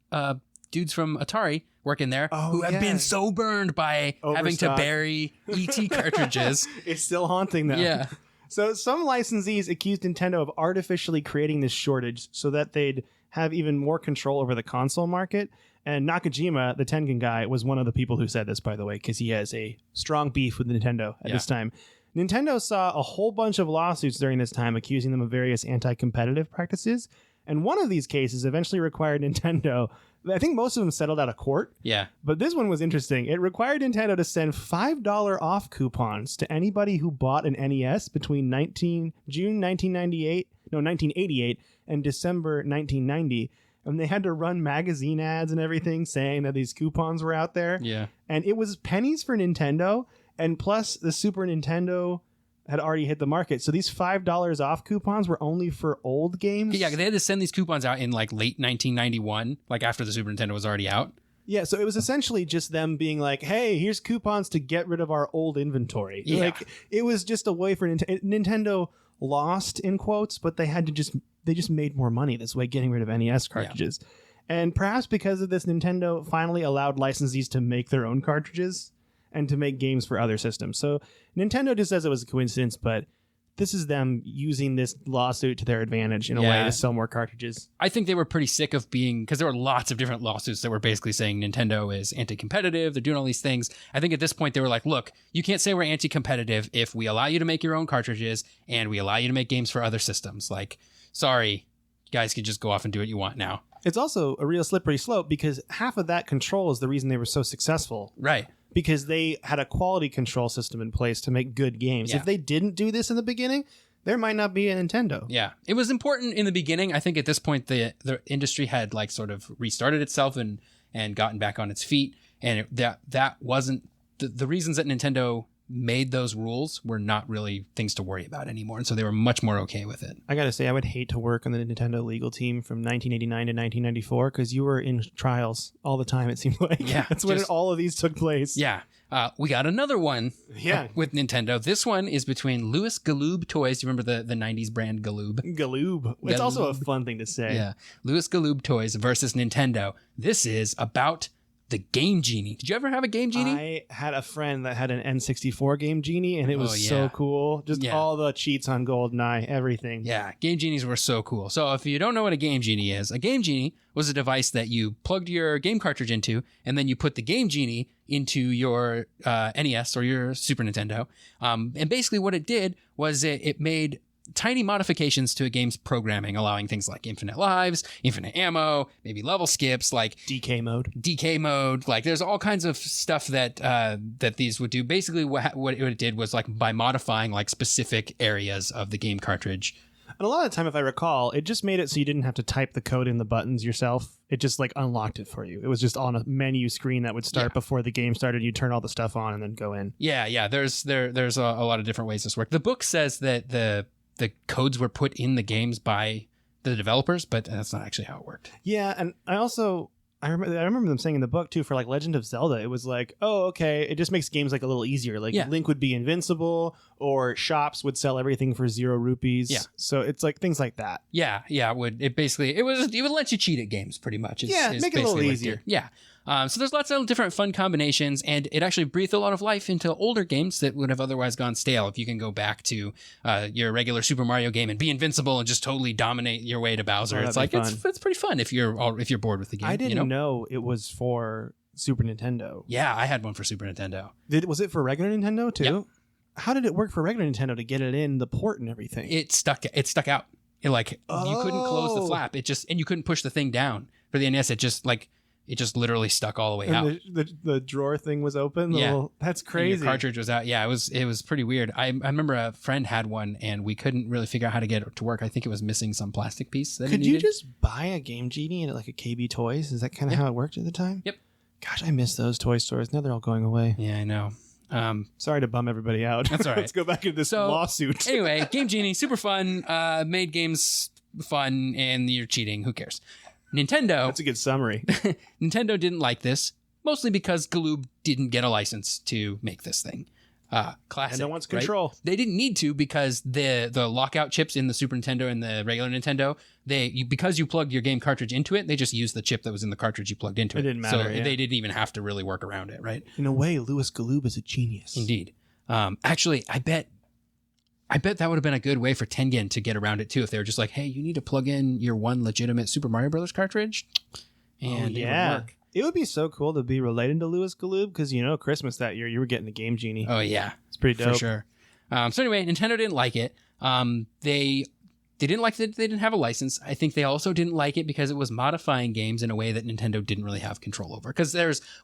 Speaker 2: dudes from Atari working there who have been so burned by having to bury ET cartridges.
Speaker 1: It's still haunting them.
Speaker 2: Yeah.
Speaker 1: So some licensees accused Nintendo of artificially creating this shortage so that they'd have even more control over the console market. And Nakajima, the Tengen guy, was one of the people who said this, by the way, because he has a strong beef with Nintendo at this time. Nintendo saw a whole bunch of lawsuits during this time accusing them of various anti-competitive practices. And one of these cases eventually required Nintendo, I think most of them settled out of court.
Speaker 2: Yeah.
Speaker 1: But this one was interesting. It required Nintendo to send $5 off coupons to anybody who bought an NES between June 1988 and December 1990. And they had to run magazine ads and everything saying that these coupons were out there.
Speaker 2: Yeah.
Speaker 1: And it was pennies for Nintendo. And plus the Super Nintendo had already hit the market. So these $5 off coupons were only for old games.
Speaker 2: Yeah, they had to send these coupons out in like late 1991, like after the Super Nintendo was already out.
Speaker 1: Yeah, so it was essentially just them being like, hey, here's coupons to get rid of our old inventory.
Speaker 2: Yeah.
Speaker 1: Like, it was just a way for Nintendo lost, in quotes, but they just made more money this way, getting rid of NES cartridges. Yeah. And perhaps because of this, Nintendo finally allowed licensees to make their own cartridges and to make games for other systems. So Nintendo just says it was a coincidence, but this is them using this lawsuit to their advantage in a way to sell more cartridges.
Speaker 2: I think they were pretty sick of because there were lots of different lawsuits that were basically saying Nintendo is anti-competitive. They're doing all these things. I think at this point they were like, look, you can't say we're anti-competitive if we allow you to make your own cartridges and we allow you to make games for other systems. Like, sorry, you guys can just go off and do what you want now.
Speaker 1: It's also a real slippery slope because half of that control is the reason they were so successful.
Speaker 2: Right.
Speaker 1: Because they had a quality control system in place to make good games.
Speaker 2: Yeah.
Speaker 1: If they didn't do this in the beginning, there might not be a Nintendo.
Speaker 2: Yeah. It was important in the beginning. I think at this point, the industry had like sort of restarted itself and gotten back on its feet. And that wasn't the reasons that Nintendo made those rules were not really things to worry about anymore. And so they were much more okay with it.
Speaker 1: I got to say, I would hate to work on the Nintendo legal team from 1989 to 1994 because you were in trials all the time, it seemed like.
Speaker 2: Yeah.
Speaker 1: That's when all of these took place.
Speaker 2: Yeah. We got another one with Nintendo. This one is between Louis Galoob Toys. You remember the 90s brand Galoob?
Speaker 1: Galoob. It's also a fun thing to say.
Speaker 2: Yeah. Louis Galoob Toys versus Nintendo. This is about the Game Genie. Did you ever have a Game Genie?
Speaker 1: I had a friend that had an N64 Game Genie, and it was so cool. Just all the cheats on GoldenEye, everything.
Speaker 2: Yeah, Game Genies were so cool. So if you don't know what a Game Genie is, a Game Genie was a device that you plugged your game cartridge into, and then you put the Game Genie into your NES or your Super Nintendo. And basically what it did was it made tiny modifications to a game's programming, allowing things like infinite lives, infinite ammo, maybe level skips, like
Speaker 1: DK mode.
Speaker 2: Like there's all kinds of stuff that these would do. Basically what it did was like by modifying like specific areas of the game cartridge.
Speaker 1: And a lot of the time, if I recall, it just made it so you didn't have to type the code in the buttons yourself. It just like unlocked it for you. It was just on a menu screen that would start before the game started. You turn all the stuff on and then go in.
Speaker 2: Yeah. There's a lot of different ways this works. The book says that the codes were put in the games by the developers, but that's not actually how it worked.
Speaker 1: Yeah, and I remember them saying in the book too, for like Legend of Zelda, it was like, oh, okay, it just makes games like a little easier. Like Link would be invincible, or shops would sell everything for 0 rupees. Yeah. So it's like things like that.
Speaker 2: Yeah. It would let you cheat at games pretty much.
Speaker 1: Make it a little easier.
Speaker 2: Yeah. So there's lots of different fun combinations, and it actually breathed a lot of life into older games that would have otherwise gone stale. If you can go back to your regular Super Mario game and be invincible and just totally dominate your way to Bowser, it's like it's pretty fun if you're bored with the game.
Speaker 1: I didn't know it was for Super Nintendo.
Speaker 2: Yeah, I had one for Super Nintendo.
Speaker 1: Was it for regular Nintendo too?
Speaker 2: Yep.
Speaker 1: How did it work for regular Nintendo to get it in the port and everything?
Speaker 2: It stuck out. You couldn't close the flap. And you couldn't push the thing down. For the NES, it just literally stuck all the way out.
Speaker 1: The drawer thing was open. That's crazy.
Speaker 2: And your cartridge was out. Yeah, it was pretty weird. I remember a friend had one, and we couldn't really figure out how to get it to work. I think it was missing some plastic piece.
Speaker 1: Could you just buy a Game Genie at like a KB Toys? Is that kind of how it worked at the time?
Speaker 2: Yep.
Speaker 1: Gosh, I miss those toy stores. Now they're all going away.
Speaker 2: Yeah, I know.
Speaker 1: Sorry to bum everybody out.
Speaker 2: That's all right.
Speaker 1: Let's go back into this lawsuit.
Speaker 2: Anyway, Game Genie, super fun. Made games fun, and you're cheating. Who cares? Nintendo.
Speaker 1: That's a good summary.
Speaker 2: Nintendo didn't like this, mostly because Galoob didn't get a license to make this thing. Classic.
Speaker 1: Nintendo wants control.
Speaker 2: Right? They didn't need to because the lockout chips in the Super Nintendo and the regular Nintendo, because you plugged your game cartridge into it, they just used the chip that was in the cartridge you plugged into it.
Speaker 1: It didn't matter.
Speaker 2: So they didn't even have to really work around it, right?
Speaker 1: In a way, Louis Galoob is a genius.
Speaker 2: Indeed. Actually, I bet that would have been a good way for Tengen to get around it too. If they were just like, hey, you need to plug in your one legitimate Super Mario Brothers cartridge. And it would work.
Speaker 1: It would be so cool to be related to Louis Galoob because, Christmas that year, you were getting the Game Genie.
Speaker 2: Oh, yeah.
Speaker 1: It's pretty dope.
Speaker 2: For sure. So anyway, Nintendo didn't like it. They didn't like that they didn't have a license. I think they also didn't like it because it was modifying games in a way that Nintendo didn't really have control over. Because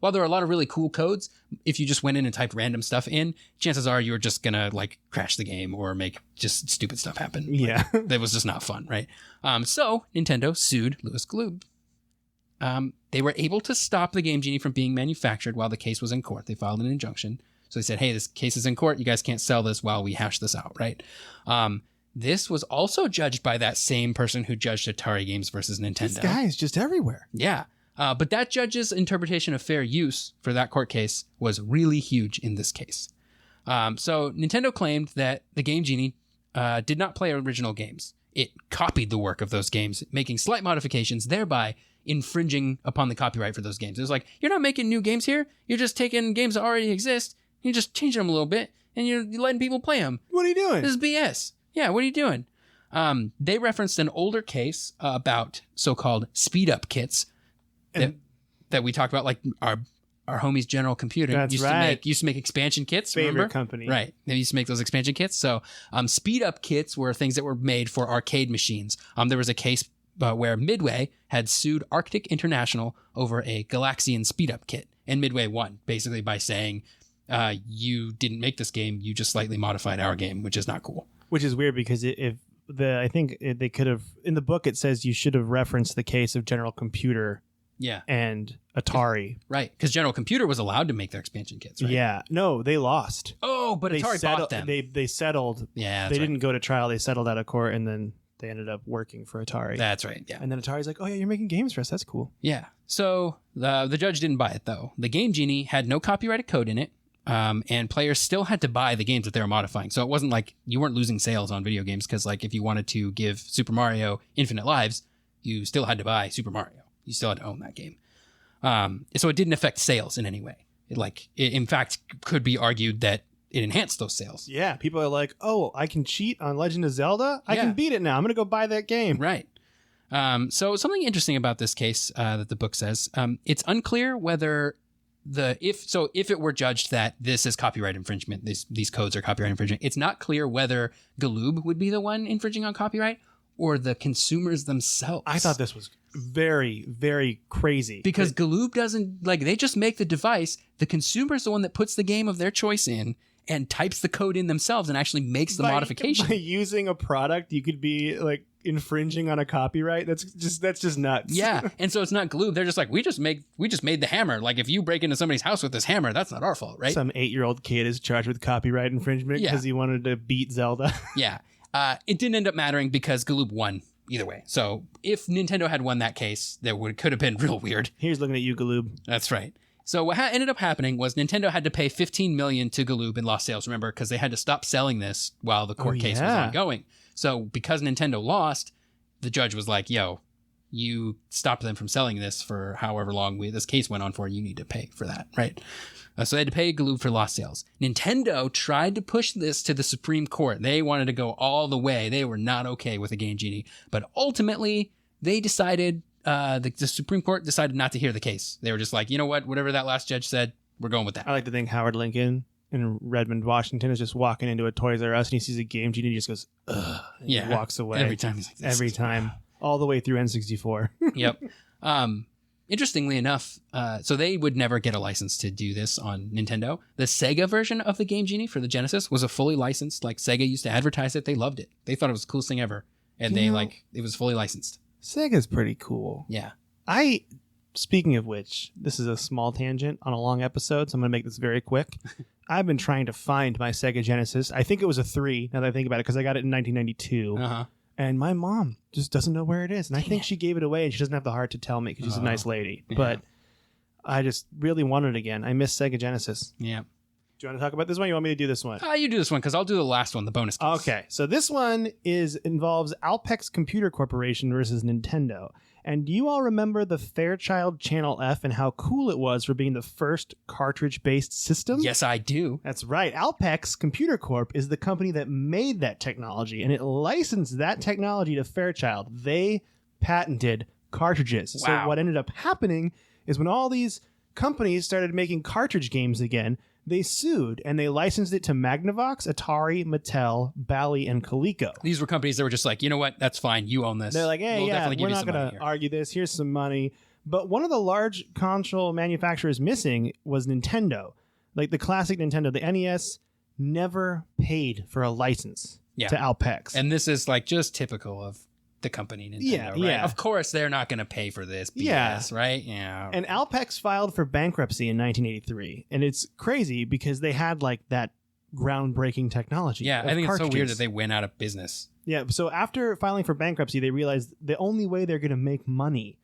Speaker 2: while there are a lot of really cool codes, if you just went in and typed random stuff in, chances are you were just going to like crash the game or make just stupid stuff happen.
Speaker 1: Yeah.
Speaker 2: That was just not fun, right? So Nintendo sued Louis Galoob. They were able to stop the Game Genie from being manufactured while the case was in court. They filed an injunction. So they said, hey, this case is in court. You guys can't sell this while we hash this out, right? This was also judged by that same person who judged Atari games versus Nintendo.
Speaker 1: This guy is just everywhere.
Speaker 2: Yeah. But that judge's interpretation of fair use for that court case was really huge in this case. So Nintendo claimed that the Game Genie did not play original games. It copied the work of those games, making slight modifications, thereby infringing upon the copyright for those games. It was like, you're not making new games here. You're just taking games that already exist. You're just changing them a little bit, and you're letting people play them.
Speaker 1: What are you doing?
Speaker 2: This is BS. Yeah, what are you doing? They referenced an older case about so-called speed-up kits that we talked about, like our homies General Computing.
Speaker 1: That's
Speaker 2: used to make expansion kits.
Speaker 1: Favorite
Speaker 2: remember?
Speaker 1: Company.
Speaker 2: Right. They used to make those expansion kits. So speed-up kits were things that were made for arcade machines. There was a case where Midway had sued Arctic International over a Galaxian speed-up kit. And Midway won, basically by saying, you didn't make this game, you just slightly modified our game, which is not cool.
Speaker 1: Which is weird because I think they could have, in the book it says you should have referenced the case of General Computer and Atari.
Speaker 2: Right, because General Computer was allowed to make their expansion kits, right?
Speaker 1: Yeah. No, they lost.
Speaker 2: Oh, but Atari bought them.
Speaker 1: They settled.
Speaker 2: Yeah,
Speaker 1: they didn't go to trial. They settled out of court, and then they ended up working for Atari.
Speaker 2: That's right, yeah.
Speaker 1: And then Atari's like, oh yeah, you're making games for us. That's cool.
Speaker 2: Yeah. So the judge didn't buy it, though. The Game Genie had no copyrighted code in it. And players still had to buy the games that they were modifying. So it wasn't like you weren't losing sales on video games because, like, if you wanted to give Super Mario Infinite Lives, you still had to buy Super Mario. You still had to own that game. So it didn't affect sales in any way. It in fact, could be argued that it enhanced those sales.
Speaker 1: Yeah, people are like, oh, I can cheat on Legend of Zelda? I can beat it now. I'm going to go buy that game.
Speaker 2: Right. So something interesting about this case that the book says, it's unclear whether... if it were judged that this is copyright infringement, these codes are copyright infringement, it's not clear whether Galoob would be the one infringing on copyright or the consumers themselves.
Speaker 1: I thought this was very, very crazy.
Speaker 2: Because Galoob doesn't, they just make the device, the consumer's the one that puts the game of their choice in, and types the code in themselves and actually makes the modification.
Speaker 1: By using a product, you could be like infringing on a copyright. That's just nuts.
Speaker 2: Yeah, and so it's not Gloob. They're just like, we just made the hammer. Like, if you break into somebody's house with this hammer, that's not our fault, right?
Speaker 1: Some 8-year-old kid is charged with copyright infringement because he wanted to beat Zelda.
Speaker 2: Yeah. It didn't end up mattering because Gloob won either way. So if Nintendo had won that case, could have been real weird.
Speaker 1: Here's looking at you, Galoob.
Speaker 2: That's right. So what ended up happening was Nintendo had to pay $15 million to Galoob in lost sales, remember, because they had to stop selling this while the court case was ongoing. So because Nintendo lost, the judge was like, yo, you stopped them from selling this for however long this case went on for, you need to pay for that, right? So they had to pay Galoob for lost sales. Nintendo tried to push this to the Supreme Court. They wanted to go all the way. They were not okay with the Game Genie. But ultimately, they decided... the Supreme Court decided not to hear the case. They were just like, you know what? Whatever that last judge said, we're going with that.
Speaker 1: I like to think Howard Lincoln in Redmond, Washington is just walking into a Toys R Us and he sees a Game Genie and he just goes, ugh. And he walks away.
Speaker 2: Every time. He's like,
Speaker 1: every time. All the way through N64.
Speaker 2: Yep. Interestingly enough, so they would never get a license to do this on Nintendo. The Sega version of the Game Genie for the Genesis was a fully licensed, like Sega used to advertise it. They loved it. They thought it was the coolest thing ever. And it was fully licensed.
Speaker 1: Sega's pretty cool.
Speaker 2: Yeah.
Speaker 1: Speaking of which, this is a small tangent on a long episode, so I'm going to make this very quick. I've been trying to find my Sega Genesis. I think it was a 3, now that I think about it, because I got it in 1992.
Speaker 2: Uh-huh.
Speaker 1: And my mom just doesn't know where it is. And I think she gave it away, and she doesn't have the heart to tell me because she's a nice lady. Yeah. But I just really want it again. I miss Sega Genesis.
Speaker 2: Yeah.
Speaker 1: Do you want to talk about this one? Or you want me to do this one?
Speaker 2: You do this one because I'll do the last one, the bonus case.
Speaker 1: Okay, so this one involves Alpex Computer Corporation versus Nintendo. And do you all remember the Fairchild Channel F and how cool it was for being the first cartridge-based system?
Speaker 2: Yes, I do.
Speaker 1: That's right. Alpex Computer Corp is the company that made that technology, and it licensed that technology to Fairchild. They patented cartridges.
Speaker 2: Wow.
Speaker 1: So what ended up happening is when all these companies started making cartridge games again, they sued, and they licensed it to Magnavox, Atari, Mattel, Bally, and Coleco.
Speaker 2: These were companies that were just like, you know what? That's fine. You own this.
Speaker 1: They're like, hey, we're not going to argue this. Here's some money. But one of the large console manufacturers missing was Nintendo. Like the classic Nintendo, the NES never paid for a license to Alpex.
Speaker 2: And this is like just typical of the company Nintendo, right?
Speaker 1: Yeah.
Speaker 2: Of course, they're not going to pay for this BS, right? Yeah.
Speaker 1: And Alpex filed for bankruptcy in 1983. And it's crazy because they had like that groundbreaking technology.
Speaker 2: Yeah, I think it's so weird that they went out of business.
Speaker 1: Yeah, so after filing for bankruptcy, they realized the only way they're going to make money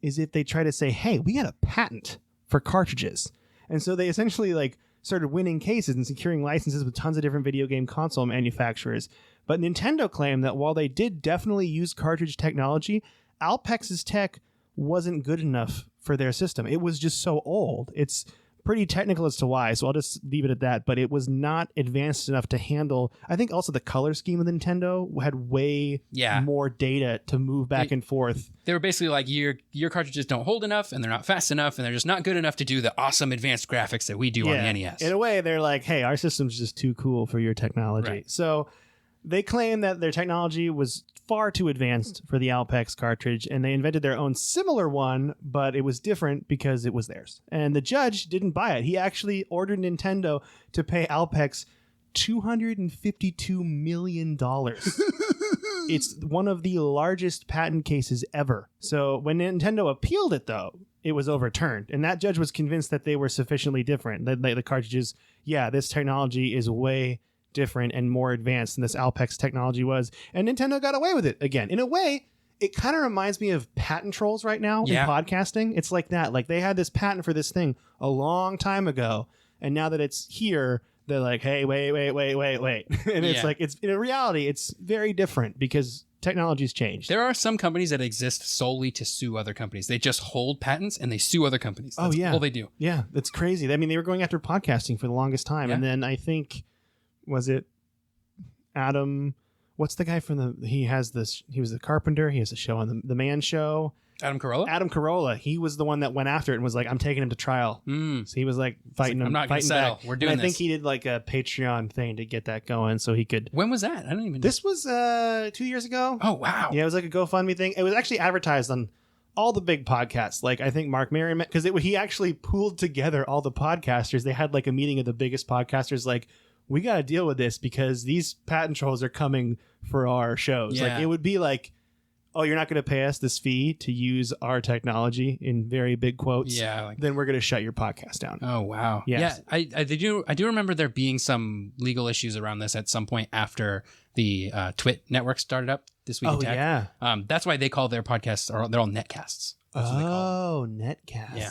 Speaker 1: is if they try to say, hey, we got a patent for cartridges. And so they essentially like started winning cases and securing licenses with tons of different video game console manufacturers. But Nintendo claimed that while they did definitely use cartridge technology, Alpex's tech wasn't good enough for their system. It was just so old. It's pretty technical as to why, so I'll just leave it at that. But it was not advanced enough to handle... I think also the color scheme of Nintendo had way more data to move back and forth.
Speaker 2: They were basically like, your cartridges don't hold enough, and they're not fast enough, and they're just not good enough to do the awesome advanced graphics that we do on the NES.
Speaker 1: In a way, they're like, hey, our system's just too cool for your technology. Right. So they claim that their technology was far too advanced for the Alpex cartridge, and they invented their own similar one, but it was different because it was theirs. And the judge didn't buy it. He actually ordered Nintendo to pay Alpex $252 million. It's one of the largest patent cases ever. So when Nintendo appealed it, though, it was overturned. And that judge was convinced that they were sufficiently different. The cartridges, this technology is way different and more advanced than this Alpex technology was, and Nintendo got away with it again. In a way, it kind of reminds me of patent trolls right now in podcasting. It's like that. Like they had this patent for this thing a long time ago, and now that it's here, they're like, hey, wait. And it's like, it's in reality, it's very different because technology's changed.
Speaker 2: There are some companies that exist solely to sue other companies. They just hold patents and they sue other companies. That's all they do.
Speaker 1: Yeah, that's crazy. I mean, they were going after podcasting for the longest time, and then I think... Was it Adam? What's the guy from he was the carpenter. He has a show on the Man Show.
Speaker 2: Adam Carolla?
Speaker 1: Adam Carolla. He was the one that went after it and was like, I'm taking him to trial. So he was like fighting him. I'm not going to settle.
Speaker 2: We're doing this.
Speaker 1: I think he did like a Patreon thing to get that going so he could.
Speaker 2: When was that? I don't even know.
Speaker 1: This was 2 years ago.
Speaker 2: Oh, wow.
Speaker 1: Yeah, it was like a GoFundMe thing. It was actually advertised on all the big podcasts. Like I think Mark Maron, because he actually pooled together all the podcasters. They had like a meeting of the biggest podcasters like, we got to deal with this because these patent trolls are coming for our shows.
Speaker 2: Yeah.
Speaker 1: Like, it would be like, oh, you're not going to pay us this fee to use our technology in very big quotes.
Speaker 2: Yeah. Like,
Speaker 1: Then we're going to shut your podcast down.
Speaker 2: oh, wow.
Speaker 1: Yes.
Speaker 2: Yeah. I do remember there being some legal issues around this at some point after the Twit network started up this week.
Speaker 1: Oh,
Speaker 2: in Tech.
Speaker 1: yeah.
Speaker 2: That's why they call their podcasts, or they're all netcasts. That's what they call them.
Speaker 1: Netcasts.
Speaker 2: Yeah.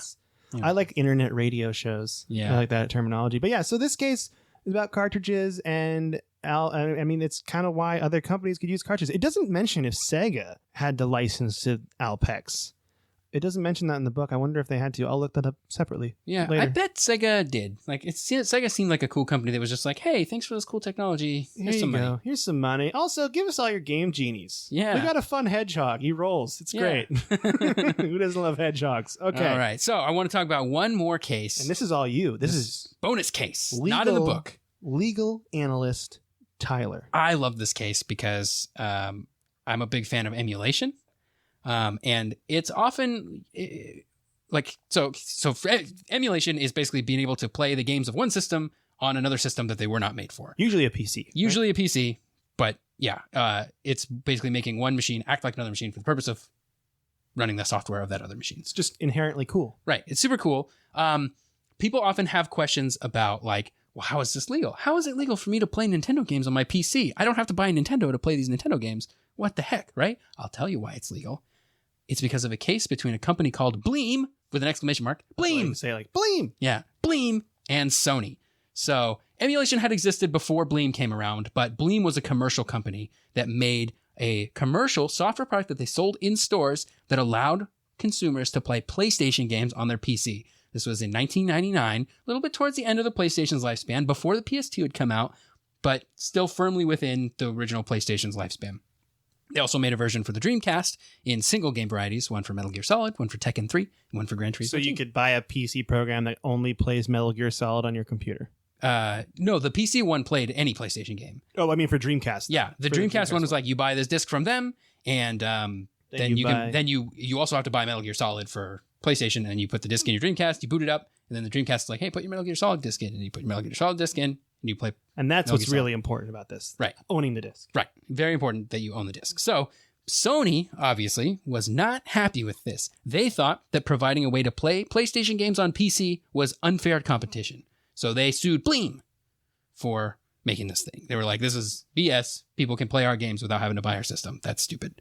Speaker 2: Yeah.
Speaker 1: I like internet radio shows.
Speaker 2: Yeah.
Speaker 1: I like that terminology. But yeah, so this case is about cartridges, and I mean, it's kind of why other companies could use cartridges. It doesn't mention if Sega had to license to Alpex. It doesn't mention that in the book. I wonder if they had to. I'll look that up separately.
Speaker 2: Yeah,
Speaker 1: later.
Speaker 2: I bet Sega did. Like, Sega seemed like a cool company that was just like, hey, thanks for this cool technology.
Speaker 1: Here
Speaker 2: Here's
Speaker 1: you
Speaker 2: some
Speaker 1: go.
Speaker 2: money.
Speaker 1: Here's some money. Also, give us all your game genies.
Speaker 2: Yeah.
Speaker 1: We got a fun hedgehog. He rolls. It's
Speaker 2: Yeah.
Speaker 1: great. Who doesn't love hedgehogs? Okay.
Speaker 2: All right. So I want to talk about one more case.
Speaker 1: And this is all you. This is
Speaker 2: bonus case,
Speaker 1: legal,
Speaker 2: not in the book.
Speaker 1: Legal analyst Tyler.
Speaker 2: I love this case because I'm a big fan of emulation. And it's often emulation is basically being able to play the games of one system on another system that they were not made for.
Speaker 1: Usually a PC.
Speaker 2: Usually a PC, but yeah, it's basically making one machine act like another machine for the purpose of running the software of that other machine.
Speaker 1: It's just inherently cool.
Speaker 2: Right. It's super cool. People often have questions about like, well, how is this legal? How is it legal for me to play Nintendo games on my PC? I don't have to buy a Nintendo to play these Nintendo games. What the heck, right? I'll tell you why it's legal. It's because of a case between a company called Bleem, with an exclamation mark, Bleem.
Speaker 1: Say like, Bleem.
Speaker 2: Yeah, Bleem and Sony. So emulation had existed before Bleem came around, but Bleem was a commercial company that made a commercial software product that they sold in stores that allowed consumers to play PlayStation games on their PC. This was in 1999, a little bit towards the end of the PlayStation's lifespan, before the PS2 had come out, but still firmly within the original PlayStation's lifespan. They also made a version for the Dreamcast in single game varieties, one for Metal Gear Solid, one for Tekken 3, and one for Gran Turismo.
Speaker 1: So you could buy a PC program that only plays Metal Gear Solid on your computer.
Speaker 2: No, the PC one played any PlayStation game.
Speaker 1: Oh, I mean for Dreamcast.
Speaker 2: Yeah, the Dreamcast one was like you buy this disc from them, and then you also have to buy Metal Gear Solid for PlayStation, and you put the disc in your Dreamcast, you boot it up, and then the Dreamcast is like, hey, put your Metal Gear Solid disc in, and you put your Metal Gear Solid disc in, and you play.
Speaker 1: And that's
Speaker 2: Metal
Speaker 1: what's
Speaker 2: Gear
Speaker 1: really important about this.
Speaker 2: Right.
Speaker 1: Owning the disc.
Speaker 2: Right. Very important that you own the disc. So Sony, obviously, was not happy with this. They thought that providing a way to play PlayStation games on PC was unfair competition. So they sued Bleem for making this thing. They were like, this is BS. People can play our games without having to buy our system. That's stupid.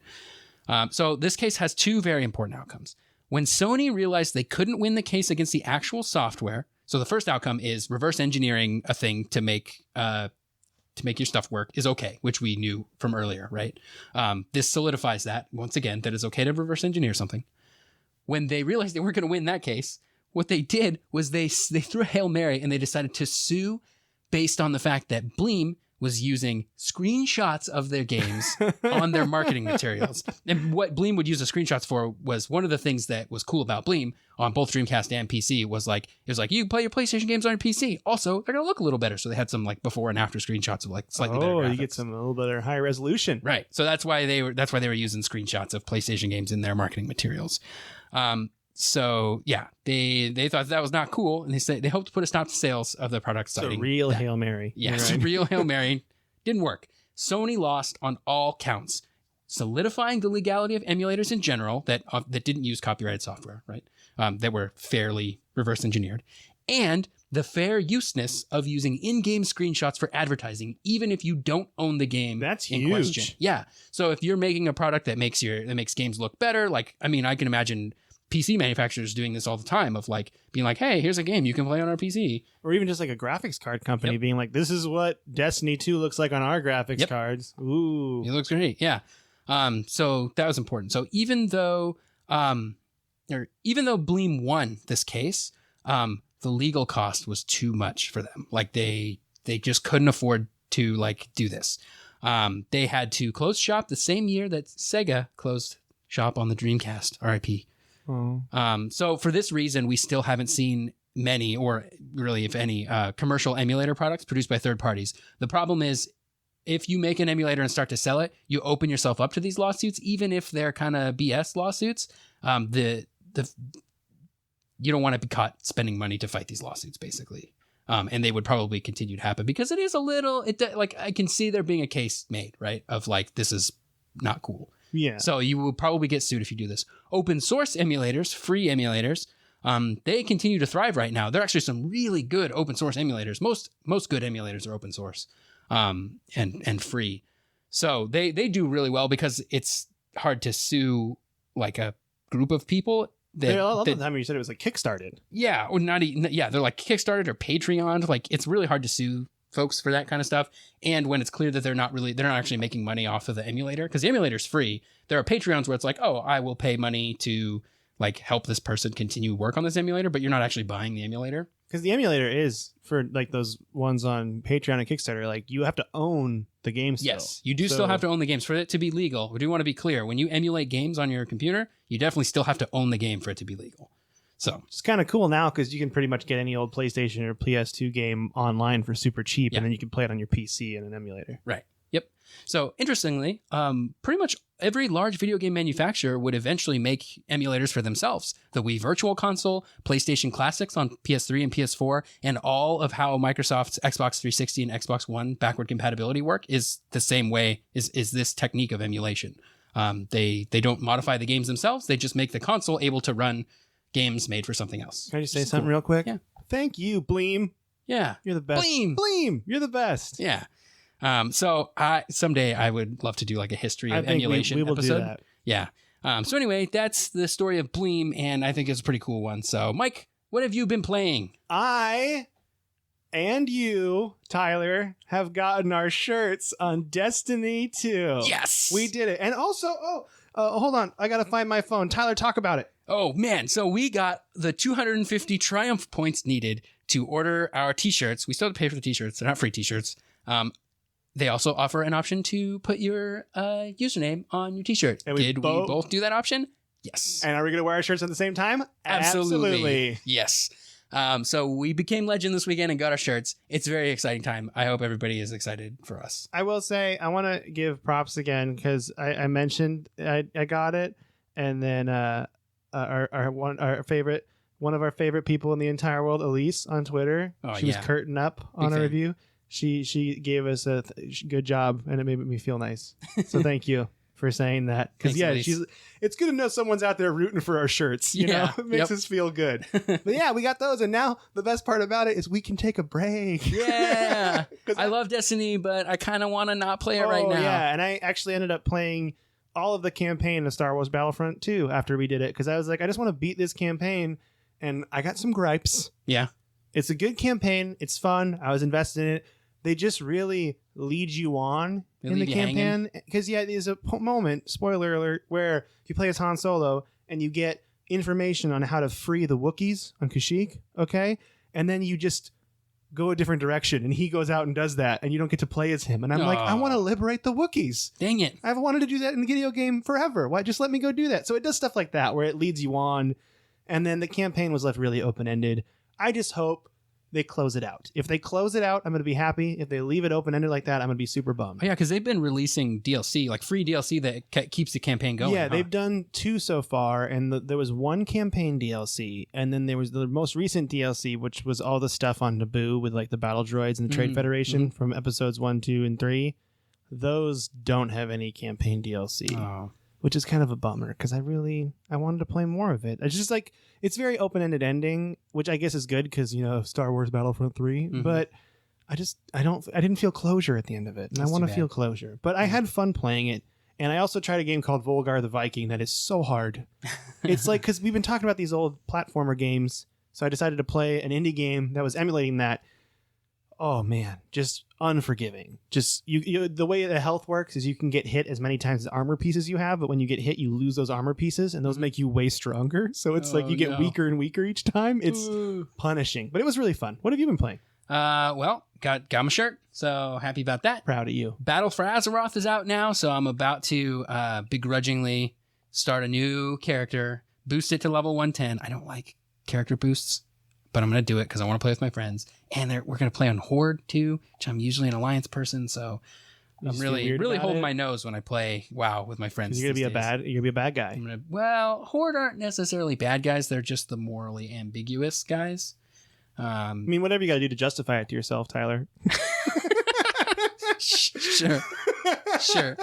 Speaker 2: So this case has two very important outcomes. When Sony realized they couldn't win the case against the actual software, so the first outcome is reverse engineering a thing to make your stuff work is okay, which we knew from earlier, right? This solidifies that, once again, that it's okay to reverse engineer something. When they realized they weren't going to win that case, what they did was they threw a Hail Mary and they decided to sue based on the fact that Bleem was using screenshots of their games on their marketing materials. And what Bleem would use the screenshots for was one of the things that was cool about Bleem on both Dreamcast and PC was like, it was like, you play your PlayStation games on your PC. Also, they're going to look a little better. So they had some like before and after screenshots of like slightly better graphics.
Speaker 1: Oh, you get a little better high resolution.
Speaker 2: Right. So that's why they were using screenshots of PlayStation games in their marketing materials. So yeah, they thought that was not cool, and they hoped to put a stop to sales of the product.
Speaker 1: It's a real Hail Mary.
Speaker 2: Yes, right. Real Hail Mary. Didn't work. Sony lost on all counts, solidifying the legality of emulators in general that didn't use copyrighted software, right? That were fairly reverse engineered, and the fair useness of using in-game screenshots for advertising, even if you don't own the game.
Speaker 1: That's
Speaker 2: in
Speaker 1: huge.
Speaker 2: Question. Yeah. So if you're making a product that makes games look better, like I can imagine PC manufacturers doing this all the time of like being like, hey, here's a game you can play on our PC.
Speaker 1: Or even just like a graphics card company being like, this is what Destiny 2 looks like on our graphics cards. Ooh.
Speaker 2: It looks great. Yeah. So that was important. So even though Bleem won this case, the legal cost was too much for them. Like they just couldn't afford to like do this. They had to close shop the same year that Sega closed shop on the Dreamcast, RIP.
Speaker 1: Oh.
Speaker 2: So for this reason, we still haven't seen many, or really, if any, commercial emulator products produced by third parties. The problem is, if you make an emulator and start to sell it, you open yourself up to these lawsuits, even if they're kind of BS lawsuits. You don't want to be caught spending money to fight these lawsuits, basically. And they would probably continue to happen because it is a little, like I can see there being a case made, right? Of like, this is not cool.
Speaker 1: Yeah.
Speaker 2: So you will probably get sued if you do this. Open source emulators, free emulators, they continue to thrive right now. There are actually some really good open source emulators. Most good emulators are open source, and free. So they do really well because it's hard to sue like a group of people.
Speaker 1: A lot of the time you said it was like Kickstarted.
Speaker 2: Yeah, or not even. Yeah, they're like Kickstarted or Patreon. Like it's really hard to sue folks for that kind of stuff. And when it's clear that they're not actually making money off of the emulator, because the emulator's free. There are Patreons where it's like, oh, I will pay money to like help this person continue work on this emulator, but you're not actually buying the emulator.
Speaker 1: Because the emulator is for like those ones on Patreon and Kickstarter, like you have to own the game still.
Speaker 2: Yes, you do still have to own the games for it to be legal. We do want to be clear. When you emulate games on your computer, you definitely still have to own the game for it to be legal. So
Speaker 1: it's kind of cool now because you can pretty much get any old PlayStation or PS2 game online for super cheap, and then you can play it on your PC in an emulator.
Speaker 2: Right. Yep. So interestingly, pretty much every large video game manufacturer would eventually make emulators for themselves. The Wii Virtual Console, PlayStation Classics on PS3 and PS4, and all of how Microsoft's Xbox 360 and Xbox One backward compatibility work is the same way, is this technique of emulation. They don't modify the games themselves. They just make the console able to run games made for something else.
Speaker 1: Can I just say something real quick?
Speaker 2: Yeah.
Speaker 1: Thank you, Bleem.
Speaker 2: Yeah.
Speaker 1: You're the best. Bleem, you're the best.
Speaker 2: Yeah. So someday I would love to do like a history of emulation
Speaker 1: we will
Speaker 2: episode.
Speaker 1: do that.
Speaker 2: Yeah. So anyway, that's the story of Bleem, and I think it's a pretty cool one. So Mike, what have you been playing?
Speaker 1: I and you, Tyler, have gotten our shirts on Destiny 2.
Speaker 2: Yes.
Speaker 1: We did it. And also, hold on. I got to find my phone. Tyler, talk about it.
Speaker 2: Oh, man. So we got the 250 Triumph points needed to order our t-shirts. We still have to pay for the t-shirts. They're not free t-shirts. They also offer an option to put your username on your t-shirt.
Speaker 1: And
Speaker 2: Did we both do that option? Yes.
Speaker 1: And are we going to wear our shirts at the same time?
Speaker 2: Absolutely. Yes. So we became legend this weekend and got our shirts. It's a very exciting time. I hope everybody is excited for us.
Speaker 1: I will say, I want to give props again because I mentioned I got it. And then one of our favorite people in the entire world, Elise on Twitter, she was curtain up on a review. She gave us a good job, and it made me feel nice. So thank you for saying that. Because it's good to know someone's out there rooting for our shirts. You know, it makes us feel good. But yeah, we got those, and now the best part about it is we can take a break.
Speaker 2: Yeah, I love Destiny, but I kind of want to not play it right now.
Speaker 1: Yeah, and I actually ended up playing all of the campaign of Star Wars Battlefront 2 after we did it because I was like, I just want to beat this campaign, and I got some gripes.
Speaker 2: Yeah,
Speaker 1: it's a good campaign. It's fun. I was invested in it. They just really lead you on in the campaign because there's a moment, spoiler alert, where you play as Han Solo and you get information on how to free the Wookiees on Kashyyyk, okay? And then you just go a different direction and he goes out and does that and you don't get to play as him. And I'm like, I want to liberate the Wookiees.
Speaker 2: Dang it.
Speaker 1: I've wanted to do that in the video game forever. Why just let me go do that? So it does stuff like that where it leads you on, and then the campaign was left really open-ended. I just hope they close it out. If they close it out, I'm going to be happy. If they leave it open-ended like that, I'm going to be super bummed.
Speaker 2: Oh, yeah, because they've been releasing DLC, like free DLC that keeps the campaign going.
Speaker 1: Yeah, they've done 2 so far, and there was 1 campaign DLC, and then there was the most recent DLC, which was all the stuff on Naboo with like the battle droids and the Trade Federation from episodes 1, 2, and 3. Those don't have any campaign DLC, which is kind of a bummer because I wanted to play more of it. It's just like, it's very open-ended ending, which I guess is good because, Star Wars Battlefront 3, but I didn't feel closure at the end of it, and I want to feel closure. But I had fun playing it, and I also tried a game called Volgar the Viking that is so hard. It's like, because we've been talking about these old platformer games, so I decided to play an indie game that was emulating that. Oh man, just unforgiving. Just you the way the health works is you can get hit as many times as armor pieces you have, but when you get hit, you lose those armor pieces, and those make you way stronger. So it's like you get weaker and weaker each time. It's punishing, but it was really fun. What have you been playing?
Speaker 2: Well, got my shirt, so happy about that.
Speaker 1: Proud of you.
Speaker 2: Battle for Azeroth is out now, so I'm about to begrudgingly start a new character, boost it to level 110. I don't like character boosts, but I'm going to do it because I want to play with my friends. And we're going to play on Horde too, which I'm usually an Alliance person, so I'm really holding my nose when I play WoW with my friends.
Speaker 1: You're going to be a bad guy.
Speaker 2: Well, Horde aren't necessarily bad guys. They're just the morally ambiguous guys.
Speaker 1: I mean, whatever you got to do to justify it to yourself, Tyler.
Speaker 2: Sure.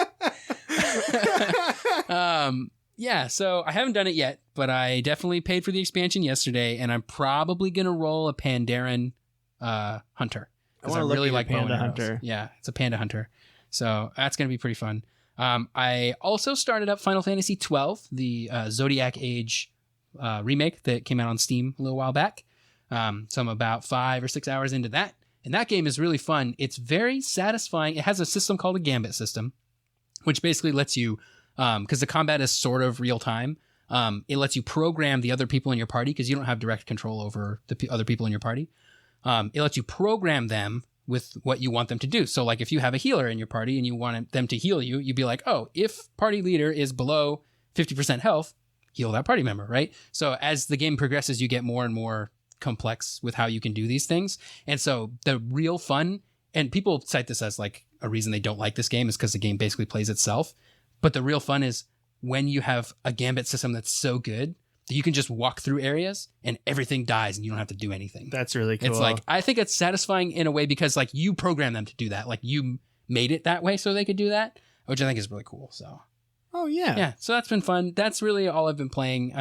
Speaker 2: Yeah, so I haven't done it yet, but I definitely paid for the expansion yesterday, and I'm probably going to roll a Pandaren Hunter. Because I really like Panda Hunter. Yeah, it's a Panda Hunter. So that's going to be pretty fun. I also started up Final Fantasy XII, the Zodiac Age remake that came out on Steam a little while back. So I'm about 5 or 6 hours into that. And that game is really fun. It's very satisfying. It has a system called a Gambit system, which basically lets you, because the combat is sort of real time, it lets you program the other people in your party because you don't have direct control over the other people in your party. It lets you program them with what you want them to do. So like if you have a healer in your party and you want them to heal you, you'd be like, oh, if party leader is below 50% health, heal that party member, right? So as the game progresses, you get more and more complex with how you can do these things. And so the real fun, and people cite this as like a reason they don't like this game is because the game basically plays itself. But the real fun is when you have a Gambit system that's so good that you can just walk through areas and everything dies and you don't have to do anything.
Speaker 1: That's really cool.
Speaker 2: It's like, I think it's satisfying in a way because like you program them to do that. Like you made it that way so they could do that, which I think is really cool. So,
Speaker 1: oh yeah.
Speaker 2: Yeah. So that's been fun. That's really all I've been playing.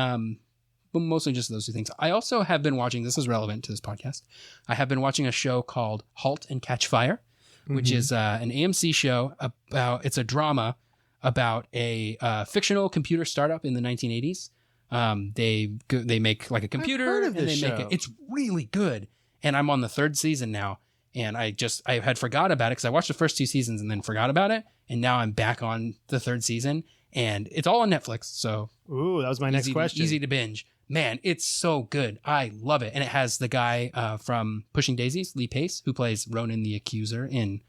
Speaker 2: But mostly just those two things. I also have been watching, this is relevant to this podcast. I have been watching a show called Halt and Catch Fire, which is an AMC show about, it's a drama about a fictional computer startup in the 1980s. They make like a computer and they make it. It's really good. And I'm on the 3rd season now. And I had forgot about it because I watched the first 2 seasons and then forgot about it. And now I'm back on the 3rd season and it's all on Netflix. So,
Speaker 1: ooh, that was my next question.
Speaker 2: Easy to binge. Man, it's so good. I love it. And it has the guy from Pushing Daisies, Lee Pace, who plays Ronan the Accuser in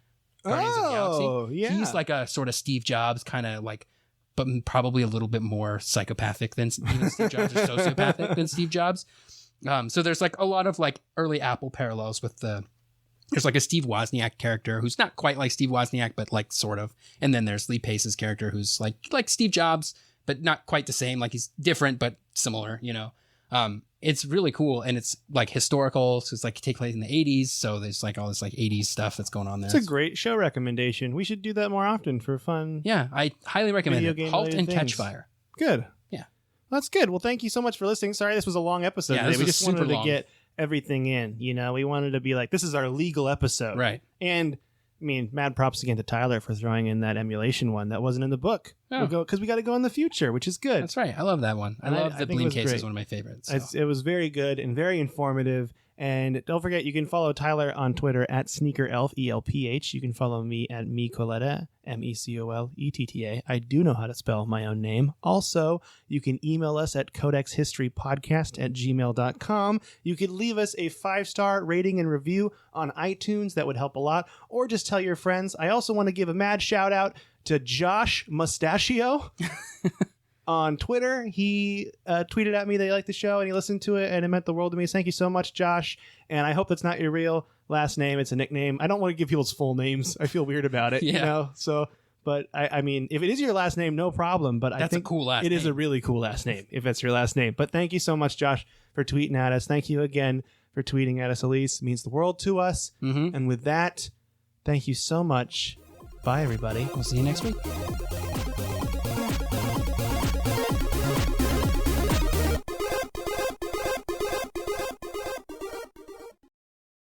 Speaker 2: Guardians of the Galaxy.
Speaker 1: Yeah.
Speaker 2: He's like a sort of Steve Jobs kind of like, but probably a little bit more psychopathic than even Steve Jobs or sociopathic than Steve Jobs. So there's like a lot of like early Apple parallels with there's like a Steve Wozniak character who's not quite like Steve Wozniak, but like sort of. And then there's Lee Pace's character who's like Steve Jobs, but not quite the same. Like he's different, but similar, you know. It's really cool. And it's like historical. So it's like take place in the 80s. So there's like all this like 80s stuff that's going on there.
Speaker 1: It's a great show recommendation. We should do that more often for fun.
Speaker 2: Yeah, I highly recommend it. Halt and Catch Fire.
Speaker 1: Good.
Speaker 2: Yeah.
Speaker 1: That's good. Well, thank you so much for listening. Sorry, this was a long episode today. We just wanted to get everything in. You know, we wanted to be like, this is our legal episode.
Speaker 2: Right.
Speaker 1: And I mean, mad props again to Tyler for throwing in that emulation one that wasn't in the book. Because we got to go in the future, which is good.
Speaker 2: That's right. I love that one. I love the Bleem case. Is one of my favorites. So.
Speaker 1: It was very good and very informative. And don't forget, you can follow Tyler on Twitter at SneakerElf, ELPH. You can follow me at Mecoletta, MECOLETTA. I do know how to spell my own name. Also, you can email us at codexhistorypodcast@gmail.com. You could leave us a 5-star rating and review on iTunes. That would help a lot. Or just tell your friends. I also want to give a mad shout out to Josh Mustachio. On Twitter, he tweeted at me that he liked the show and he listened to it and it meant the world to me. Thank you so much, Josh. And I hope that's not your real last name. It's a nickname. I don't want to give people's full names. I feel weird about it, you know? So, but I mean, if it is your last name, no problem. But I think
Speaker 2: a cool last name.
Speaker 1: It is a really cool last name if it's your last name. But thank you so much, Josh, for tweeting at us. Thank you again for tweeting at us, Elise. It means the world to us. Mm-hmm. And with that, thank you so much. Bye, everybody.
Speaker 2: We'll see you next week.